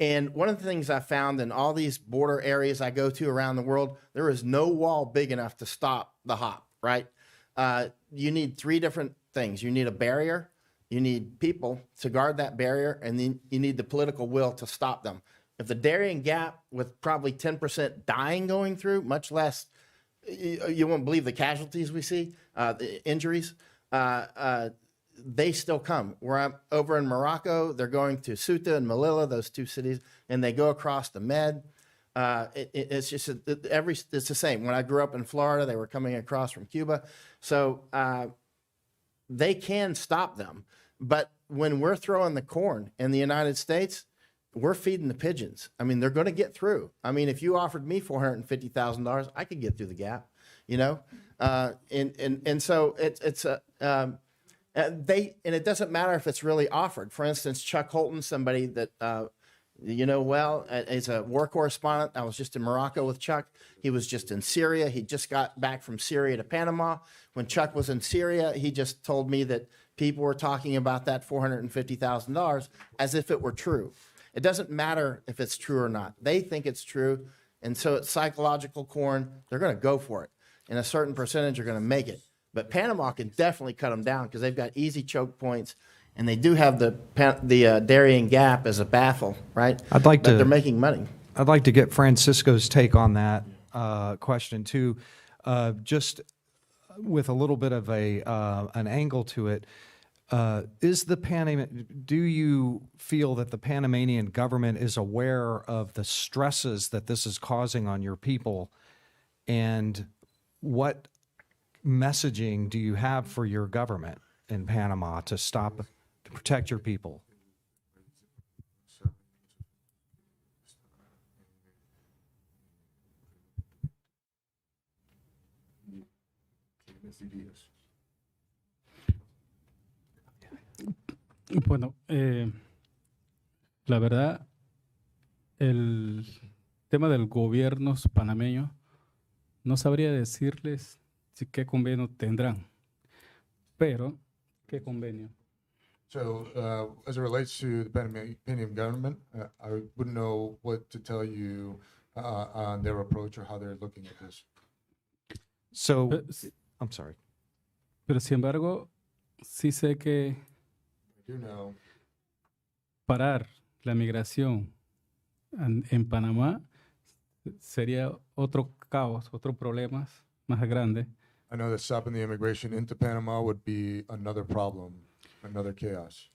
And one of the things I found in all these border areas I go to around the world, there is no wall big enough to stop the HOP, right? You need 3 different things. You need a barrier, you need people to guard that barrier, and then you need the political will to stop them. If the Darien Gap, with probably 10% dying going through, much less, you won't believe the casualties we see, the injuries, they still come. Where I'm over in Morocco, they're going to Ceuta and Melilla, those 2 cities, and they go across the Med. It's just it's the same. When I grew up in Florida, they were coming across from Cuba, so they can stop them. But when we're throwing the corn in the United States, we're feeding the pigeons. I mean, they're going to get through. I mean, if you offered me $450,000, I could get through the gap, you know? And so it's and it doesn't matter if it's really offered. For instance, Chuck Holton, somebody that, you know, well, is a war correspondent. I was just in Morocco with Chuck. He was just in Syria. He just got back from Syria to Panama. When Chuck was in Syria, he just told me that people were talking about that $450,000 as if it were true. It doesn't matter if it's true or not. They think it's true, and so it's psychological corn. They're going to go for it. and a certain percentage are going to make it. But Panama can definitely cut them down because they've got easy choke points, and they do have the Darien Gap as a baffle, right? I'd like but to- they're making money. I'd like to get Francisco's take on that question too, just with a little bit of an angle to it. Do you feel that the Panamanian government is aware of the stresses that this is causing on your people, and what messaging do you have for your government in Panama to protect your people? Bueno, la verdad, el tema del gobierno panameño, no sabría decirles qué convenio tendrán, pero ¿qué convenio? So, as it relates to the Panamanian government, I wouldn't know what to tell you on their approach or how they're looking at this. So, Pero, I'm sorry. pero sin embargo, sí sé que I do know parar la migración en Panamá sería otro caos, otro problema más grande, I know that stopping the immigration into Panama would be another problem, another chaos.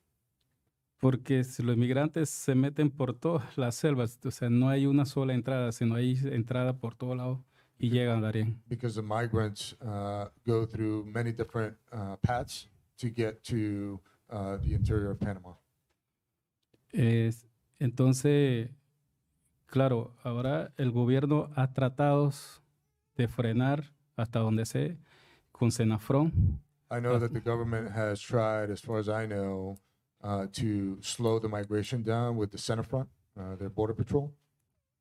porque si los migrantes se meten por todas las selvas, o sea, no hay una sola entrada, sino hay entrada por todos lados y llegan a Darien. Because the migrants go through many different paths to get to the interior of Panama. Entonces, claro, ahora el gobierno ha tratado de frenar hasta donde sé con Senafrón. I know that the government has tried, as far as I know, to slow the migration down with the center front, their border patrol,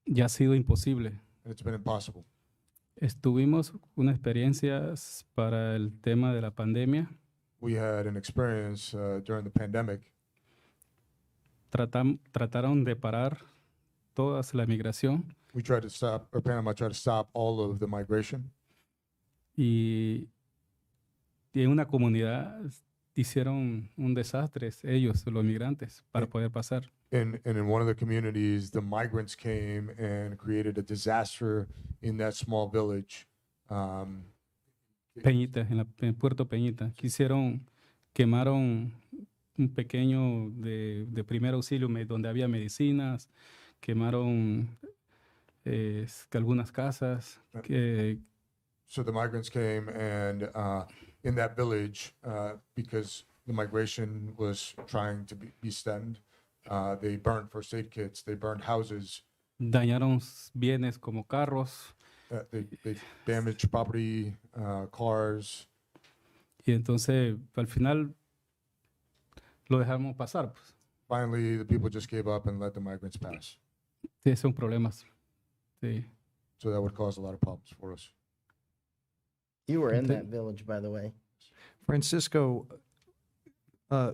Ya ha sido imposible. and it's been impossible. Estuvimos una experiencia para el tema de la pandemia. We had an experience during the pandemic. Trataron de parar toda la migración We tried to stop, or Panama tried to stop all of the migration. y en una comunidad hicieron un desastre ellos, los migrantes, para poder pasar. And in one of the communities, the migrants came and created a disaster in that small village. Peñita, en Puerto Peñita, quemaron un pequeño de primer auxilio donde había medicinas, quemaron algunas casas, So the migrants came and in that village, because the migration was trying to be stemmed, they burned first aid kits, they burned houses, dañaron bienes como carros, they damaged property, cars. y entonces al final lo dejamos pasar. Pues. Finally, the people just gave up and let the migrants pass. Sí, son problemas. Sí. So that would cause a lot of problems for us. You were in that village, by the way. Francisco,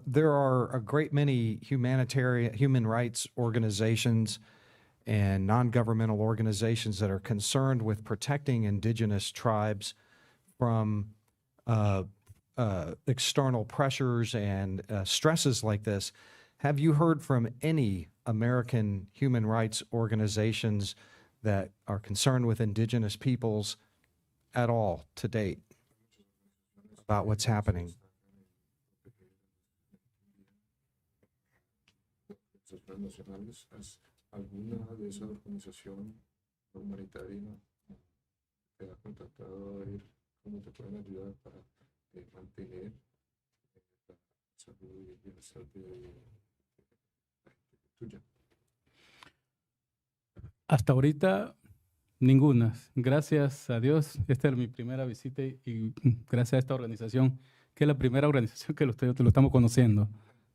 there are a great many human rights organizations and non-governmental organizations that are concerned with protecting indigenous tribes from external pressures and stresses like this. Have you heard from any American human rights organizations that are concerned with indigenous peoples at all to date about what's happening? ¿Alguna de esas organizaciones humanitarias te ha contactado a ver cómo te pueden ayudar para mantener la salud y el bienestar tuya? Hasta ahorita, ninguna. Gracias a Dios, esta es mi primera visita y gracias a esta organización, que es la primera organización que lo estamos conociendo.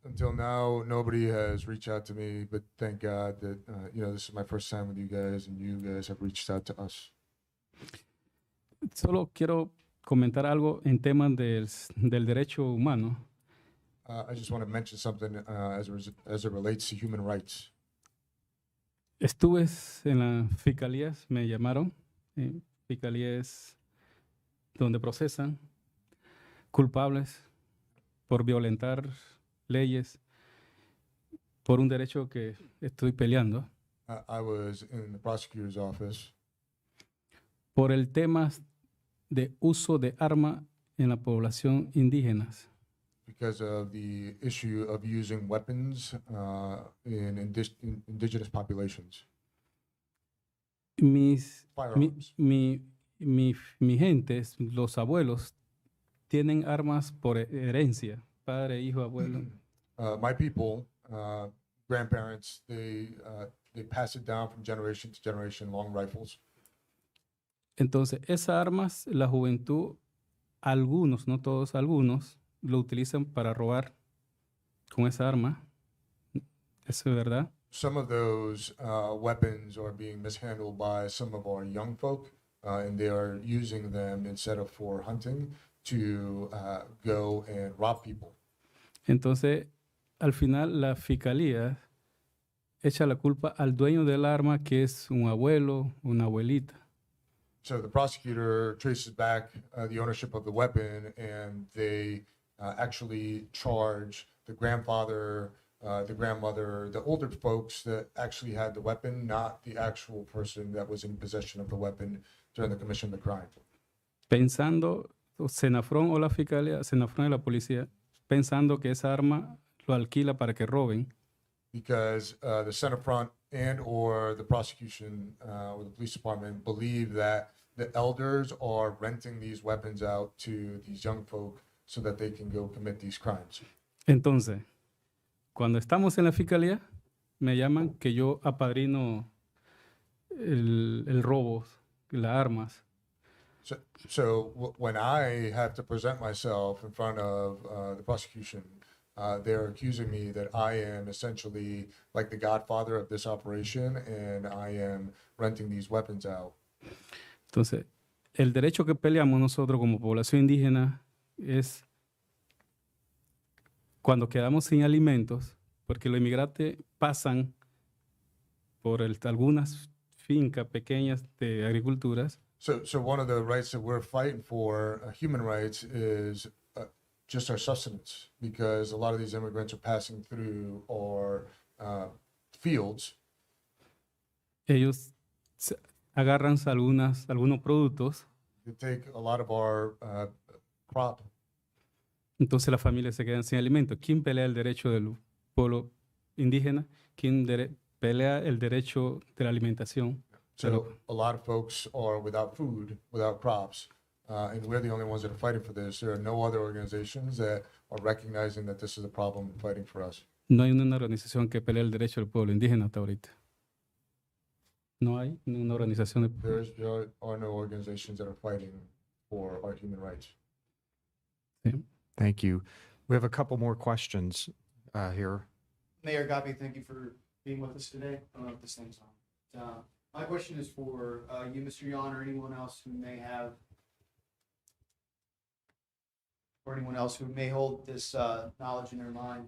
Until now, nobody has reached out to me, but thank God that, this is my first time with you guys, and you guys have reached out to us. Solo quiero comentar algo en temas del derecho humano. I just want to mention something as it relates to human rights. Estuve en las fiscalías, me llamaron. Fiscalía es donde procesan culpables por violentar leyes por un derecho que estoy peleando, I was in the prosecutor's office por el tema de uso de arma en la población indígenas. because of the issue of using weapons in indigenous populations. Firearms. Mi gente, los abuelos, tienen armas por herencia, padre, hijo, abuelo. My people, grandparents, they pass it down from generation to generation, long rifles. Entonces, esas armas, la juventud, algunos, no todos, algunos, lo utilizan para robar con esa arma. ¿Eso es verdad? Some of those weapons are being mishandled by some of our young folk, and they are using them instead of for hunting to go and rob people. Entonces, al final, la fiscalía echa la culpa al dueño del arma, que es un abuelo, una abuelita. So the prosecutor traces back the ownership of the weapon, and they actually charge the grandfather, the grandmother, the older folks that actually had the weapon, not the actual person that was in possession of the weapon during the commission of the crime. Pensando, Senafrón o la fiscalía, Senafrón y la policía, pensando que esa arma lo alquila para que roben. Because the Senate front and or the prosecution or the police department believe that the elders are renting these weapons out to these young folk so that they can go commit these crimes. Entonces, cuando estamos en la fiscalía, me llaman que yo apadrino el robo, las armas. So when I have to present myself in front of the prosecution, they're accusing me that I am essentially like the godfather of this operation, and I am renting these weapons out. Entonces, el derecho que peleamos nosotros como población indígena es cuando quedamos sin alimentos, porque los inmigrantes pasan por algunas fincas pequeñas de agriculturas. So one of the rights that we're fighting for, human rights, is just our sustenance, because a lot of these immigrants are passing through our fields. Ellos agarran algunos productos. They take a lot of our crop. Entonces las familias se quedan sin alimentos. ¿Quién pelea el derecho del pueblo indígena? ¿Quién pelea el derecho de la alimentación? So a lot of folks are without food, without crops, and we're the only ones that are fighting for this. There are no other organizations that are recognizing that this is a problem and fighting for us. No hay una organización que pelee el derecho del pueblo indígena hasta ahorita. No hay una organización de... There are no organizations that are fighting for our human rights. Thank you. We have a couple more questions here. Mayor Gabi, thank you for being with us today. I don't know if this thing's on. My question is for you, Mr. Yan, or anyone else who may have, or anyone else who may hold this knowledge in their mind.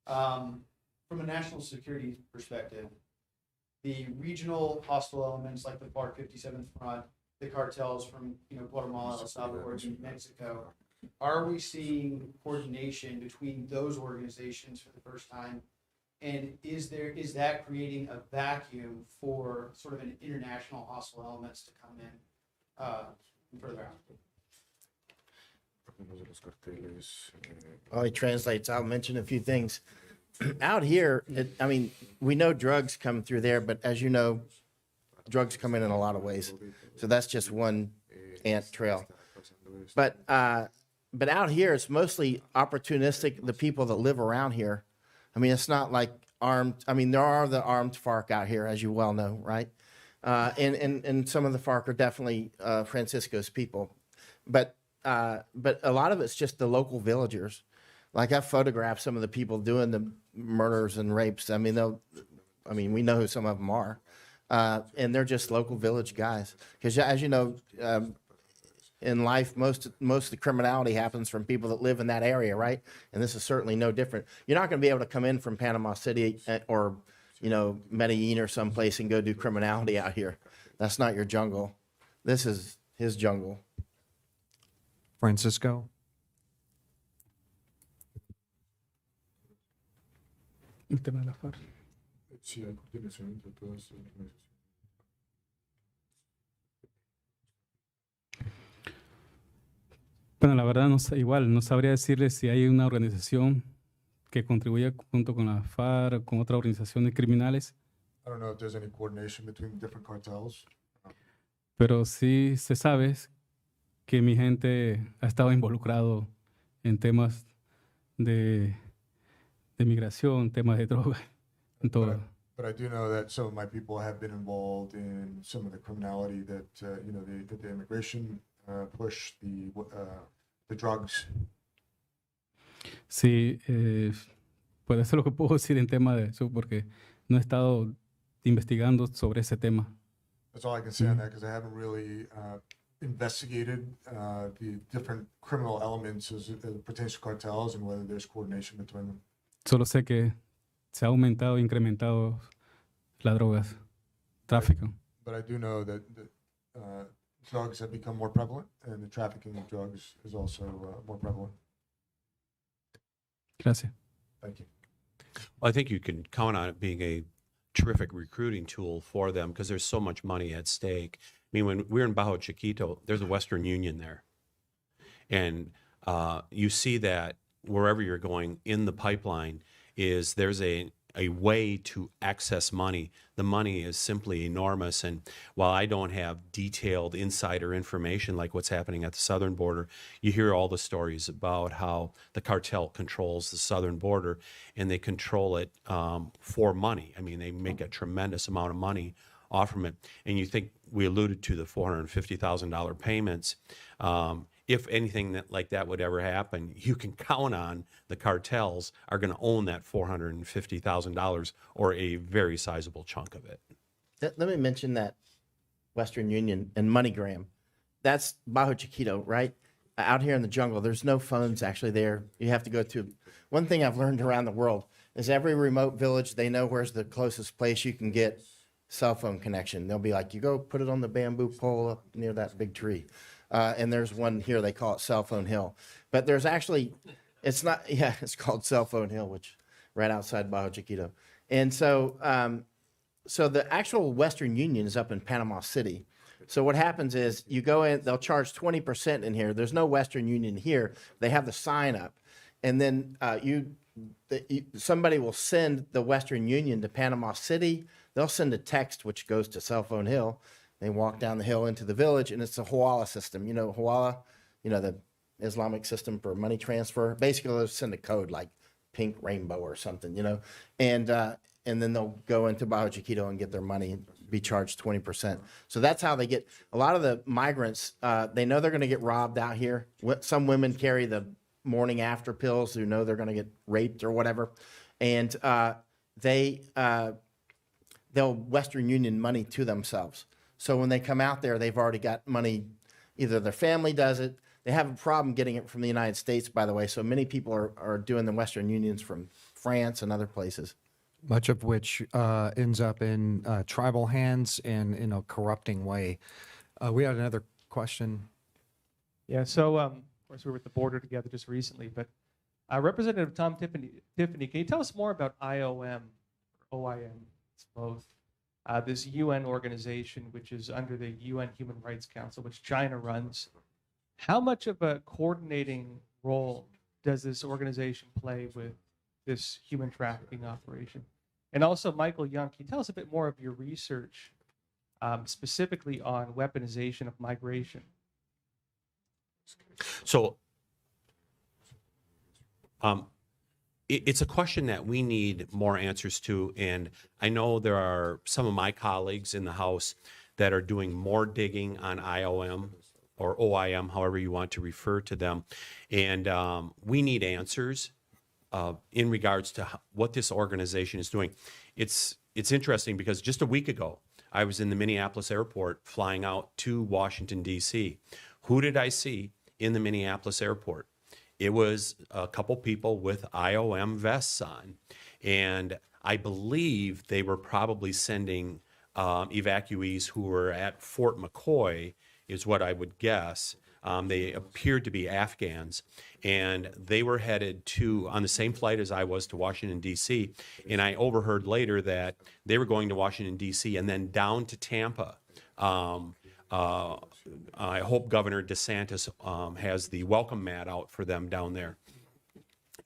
From a national security perspective, the regional hostile elements like the FARC 57th Front, the cartels from Guatemala, El Salvador, and Mexico, are we seeing coordination between those organizations for the first time? And is that creating a vacuum for sort of an international hostile elements to come in further out? While he translates, I'll mention a few things. Out here, we know drugs come through there, but as you know, drugs come in a lot of ways. So that's just one ant trail. But out here, it's mostly opportunistic, the people that live around here. It's not like armed. There are the armed FARC out here, as you well know, right? And some of the FARC are definitely Francisco's people. But a lot of it's just the local villagers. Like I've photographed some of the people doing the murders and rapes. We know who some of them are. And they're just local village guys. Because as you know, in life, most of the criminality happens from people that live in that area, right? And this is certainly no different. You're not going to be able to come in from Panama City or, Medellin or someplace and go do criminality out here. That's not your jungle. This is his jungle. Francisco? El tema de la FARC. Sí, hay coordinación entre todas las organizaciones. Bueno, la verdad no sé, igual, no sabría decirle si hay una organización que contribuya junto con la FARC o con otras organizaciones criminales, I don't know if there's any coordination between different cartels, pero sí se sabe que mi gente ha estado involucrado en temas de, de migración, temas de droga, en todo. but I do know that some of my people have been involved in some of the criminality that, the immigration push, the drugs. Sí, pues eso es lo que puedo decir en tema de eso, porque no he estado investigando sobre ese tema. That's all I can say on that because I haven't really investigated the different criminal elements as it pertains to cartels and whether there's coordination between them. Solo sé que se ha aumentado, incrementado las drogas, tráfico. But I do know that drugs have become more prevalent and the trafficking of drugs is also more prevalent. Gracias. Thank you. Well, I think you can count on it being a terrific recruiting tool for them because there's so much money at stake. I mean, when we're in Bajo Chiquito, there's a Western Union there. And you see that wherever you're going in the pipeline is there's a way to access money. The money is simply enormous. And while I don't have detailed insider information like what's happening at the southern border, you hear all the stories about how the cartel controls the southern border and they control it for money. I mean, they make a tremendous amount of money off from it. And you think we alluded to the $450,000 payments. If anything like that would ever happen, you can count on the cartels are going to own that $450,000 or a very sizable chunk of it. Let me mention that Western Union and MoneyGram. That's Bajo Chiquito, right? Out here in the jungle, there's no phones actually there. You have to go to. One thing I've learned around the world is every remote village, they know where's the closest place you can get cell phone connection. They'll be like, you go put it on the bamboo pole up near that big tree. And there's one here, they call it Cell Phone Hill. But there's actually, it's not, yeah, it's called Cell Phone Hill, which right outside Bajo Chiquito. And so, so the actual Western Union is up in Panama City. So what happens is you go in, they'll charge 20% in here. There's no Western Union here. They have the sign up. And then somebody will send the Western Union to Panama City. They'll send a text, which goes to Cell Phone Hill. They walk down the hill into the village, and it's a Hawala system. You know Hawala, the Islamic system for money transfer. Basically, they'll send a code like pink rainbow or something, and then they'll go into Bajo Chiquito and get their money and be charged 20%. So that's how they get a lot of the migrants. They know they're going to get robbed out here. Some women carry the morning after pills who know they're going to get raped or whatever, and they'll Western Union money to themselves. So when they come out there, they've already got money. Either their family does it. They have a problem getting it from the United States, by the way. So many people are doing the Western Unions from France and other places. Much of which ends up in tribal hands and in a corrupting way. We had another question. Yeah, so of course we were at the border together just recently, but Representative Tom Tiffany, can you tell us more about IOM, or OIM, it's both, this UN organization which is under the UN Human Rights Council, which China runs. How much of a coordinating role does this organization play with this human trafficking operation? And also, Michael Young, can you tell us a bit more of your research specifically on weaponization of migration? So it's a question that we need more answers to. And I know there are some of my colleagues in the House that are doing more digging on IOM or OIM, however you want to refer to them. And we need answers in regards to what this organization is doing. It's interesting because just a week ago, I was in the Minneapolis airport flying out to Washington, D.C. Who did I see in the Minneapolis airport? It was a couple people with IOM vests on. And I believe they were probably sending evacuees who were at Fort McCoy, is what I would guess, They appeared to be Afghans, and they were headed on the same flight as I was to Washington, D.C., and I overheard later that they were going to Washington, D.C., and then down to Tampa. I hope Governor DeSantis has the welcome mat out for them down there.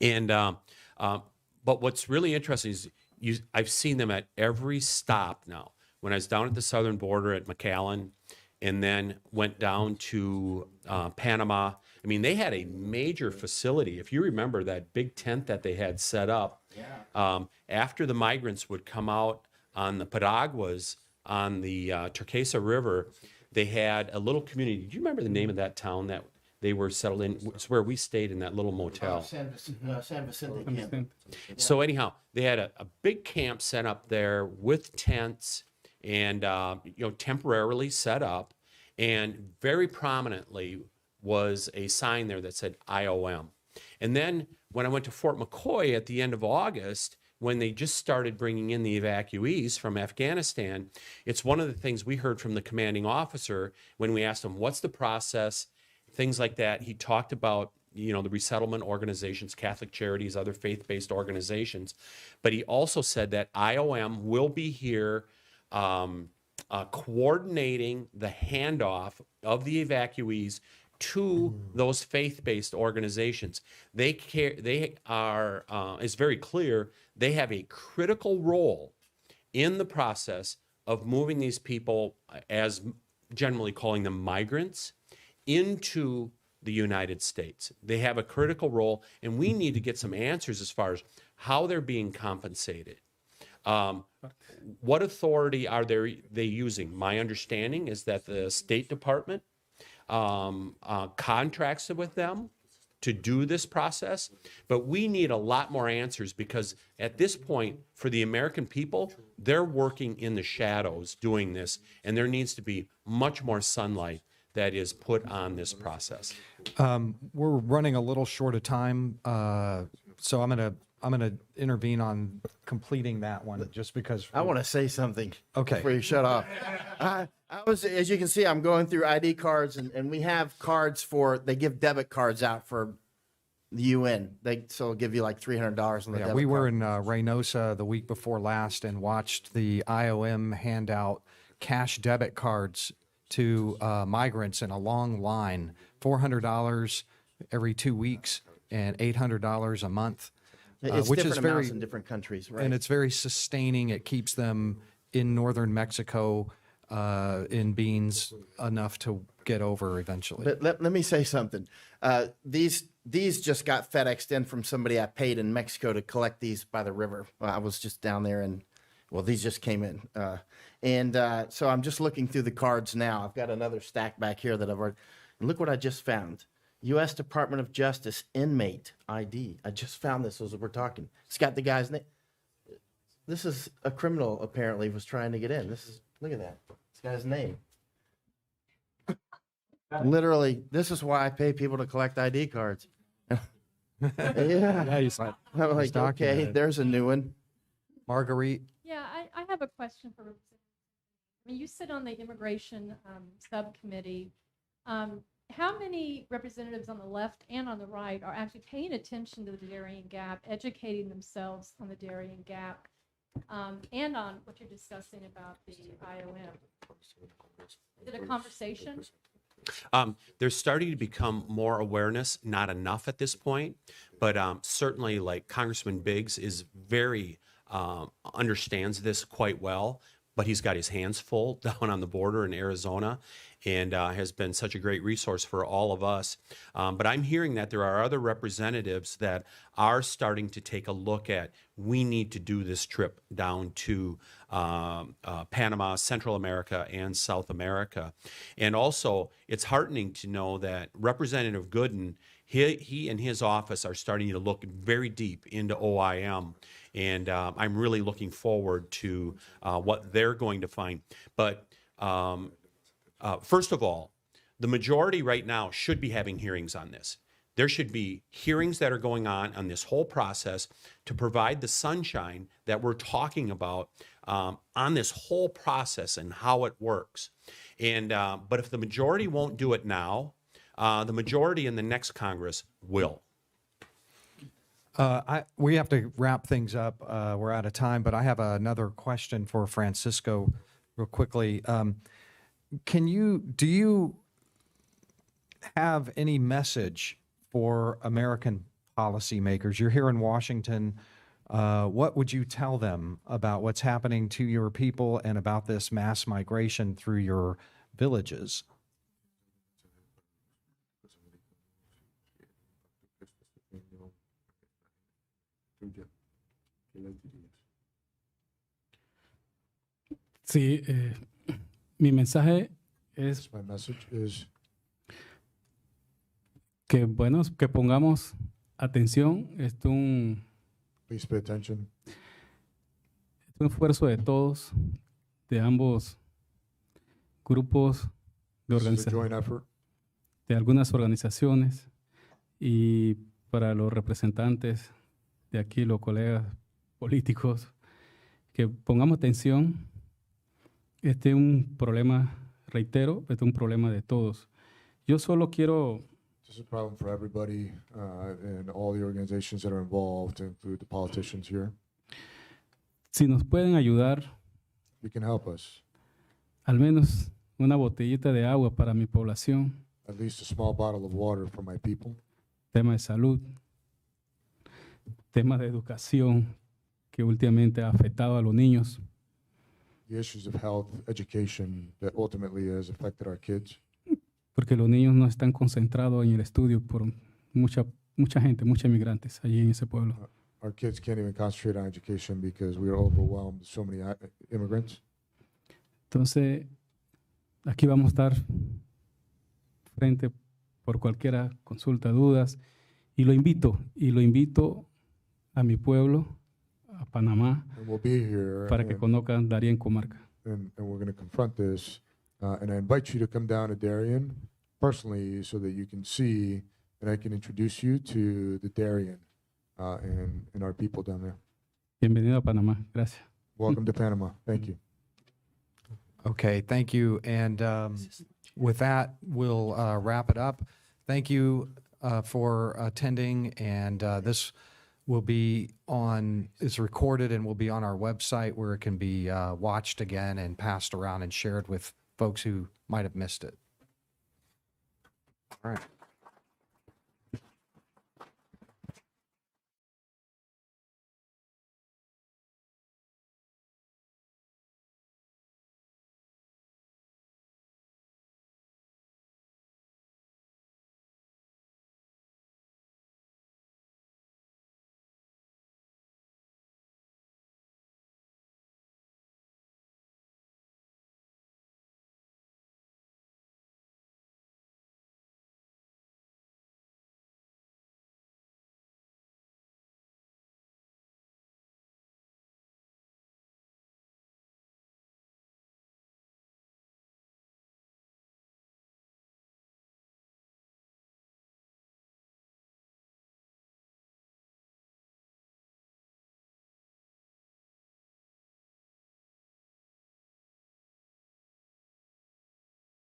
And but what's really interesting is I've seen them at every stop now. When I was down at the southern border at McAllen, and then went down to Panama. I mean, they had a major facility. If you remember that big tent that they had set up, after the migrants would come out on the Paraguas on the Turquesa River, they had a little community. Do you remember the name of that town that they were settled in? It's where we stayed in that little motel. San Vicente camp. So anyhow, they had a big camp set up there with tents and temporarily set up, and very prominently was a sign there that said IOM. And then when I went to Fort McCoy at the end of August, when they just started bringing in the evacuees from Afghanistan, it's one of the things we heard from the commanding officer when we asked him, what's the process, things like that. He talked about the resettlement organizations, Catholic Charities, other faith-based organizations. But he also said that IOM will be here coordinating the handoff of the evacuees to those faith-based organizations. They care. They are. It's very clear they have a critical role in the process of moving these people, as generally calling them migrants, into the United States. They have a critical role, and we need to get some answers as far as how they're being compensated. What authority are they using? My understanding is that the State Department contracts with them to do this process, but we need a lot more answers, because at this point, for the American people, they're working in the shadows doing this, and there needs to be much more sunlight that is put on this process. We're running a little short of time, so I'm gonna intervene on completing that one, just because I want to say something. Okay. Before you shut off. I was, as you can see, I'm going through ID cards, and we have cards they give debit cards out for the UN. So they'll give you like $300 on the debit we were card. in Reynosa the week before last and watched the IOM hand out cash debit cards to migrants in a long line, $400 every 2 weeks and $800 a month. It's Which different is very, amounts in different countries, right? and it's very sustaining. It keeps them in northern Mexico in beans enough to get over eventually. But let me say something. These just got FedExed in from somebody I paid in Mexico to collect these by the river. I was just down there, and these just came in. So I'm just looking through the cards now. I've got another stack back here that I've already. And look what I just found. U.S. Department of Justice inmate ID. I just found this as we're talking. It's got the guy's name. This is a criminal, apparently, was trying to get in. Look at that. This guy's name. Literally, this is why I pay people to collect ID cards. Yeah. you saw it. I'm like, okay, documented. there's a new one. Marguerite, Yeah, I have a question for Representative. I mean, you sit on the immigration subcommittee. How many representatives on the left and on the right are actually paying attention to the Darien Gap, educating themselves on the Darien Gap, and on what you're discussing about the IOM? Is it a conversation? There's starting to become more awareness, not enough at this point, but certainly like Congressman Biggs is very, understands this quite well, but he's got his hands full down on the border in Arizona, and has been such a great resource for all of us. But I'm hearing that there are other representatives that are starting to take a look at, we need to do this trip down to Panama, Central America, and South America. And also, it's heartening to know that Representative Gooden, he and his office are starting to look very deep into OIM. And I'm really looking forward to what they're going to find. But first of all, the majority right now should be having hearings on this. There should be hearings that are going on this whole process to provide the sunshine that we're talking about on this whole process and how it works. And but if the majority won't do it now, The majority in the next Congress will. We have to wrap things up. We're out of time, but I have another question for Francisco real quickly. Do you have any message for American policymakers? You're here in Washington. What would you tell them about what's happening to your people and about this mass migration through your villages? Sí, mi mensaje es My message is que, bueno, que pongamos atención. Esto es please pay attention. un esfuerzo de todos, de ambos grupos, This is a joint effort. de algunas organizaciones y para los representantes de aquí, los colegas políticos, que pongamos atención. Este es un problema, reitero, este es un problema de todos. Yo solo quiero This is a problem for everybody and all the organizations that are involved, to include the politicians here. si nos pueden ayudar, You can help us. al menos una botellita de agua para mi población, At least a small bottle of water for my people. tema de salud, tema de educación que últimamente ha afectado a los niños, The issues of health, education that ultimately has affected our kids. porque los niños no están concentrados en el estudio por mucha gente, muchos inmigrantes allí en ese pueblo. Our kids can't even concentrate on education because we are overwhelmed with so many immigrants. Entonces, aquí vamos a estar frente por cualquier consulta, dudas, y lo invito a mi pueblo, a Panamá, And we'll be here para que conozcan Darien comarca. and we're going to confront this. And I invite you to come down to Darien personally so that you can see and I can introduce you to the Darien and our people down there. Bienvenido a Panamá. Gracias. Welcome to Panama. Thank you. Okay, thank you. And with that, we'll wrap it up. Thank you for attending, and this will be is recorded and will be on our website where it can be watched again and passed around and shared with folks who might have missed it. All right.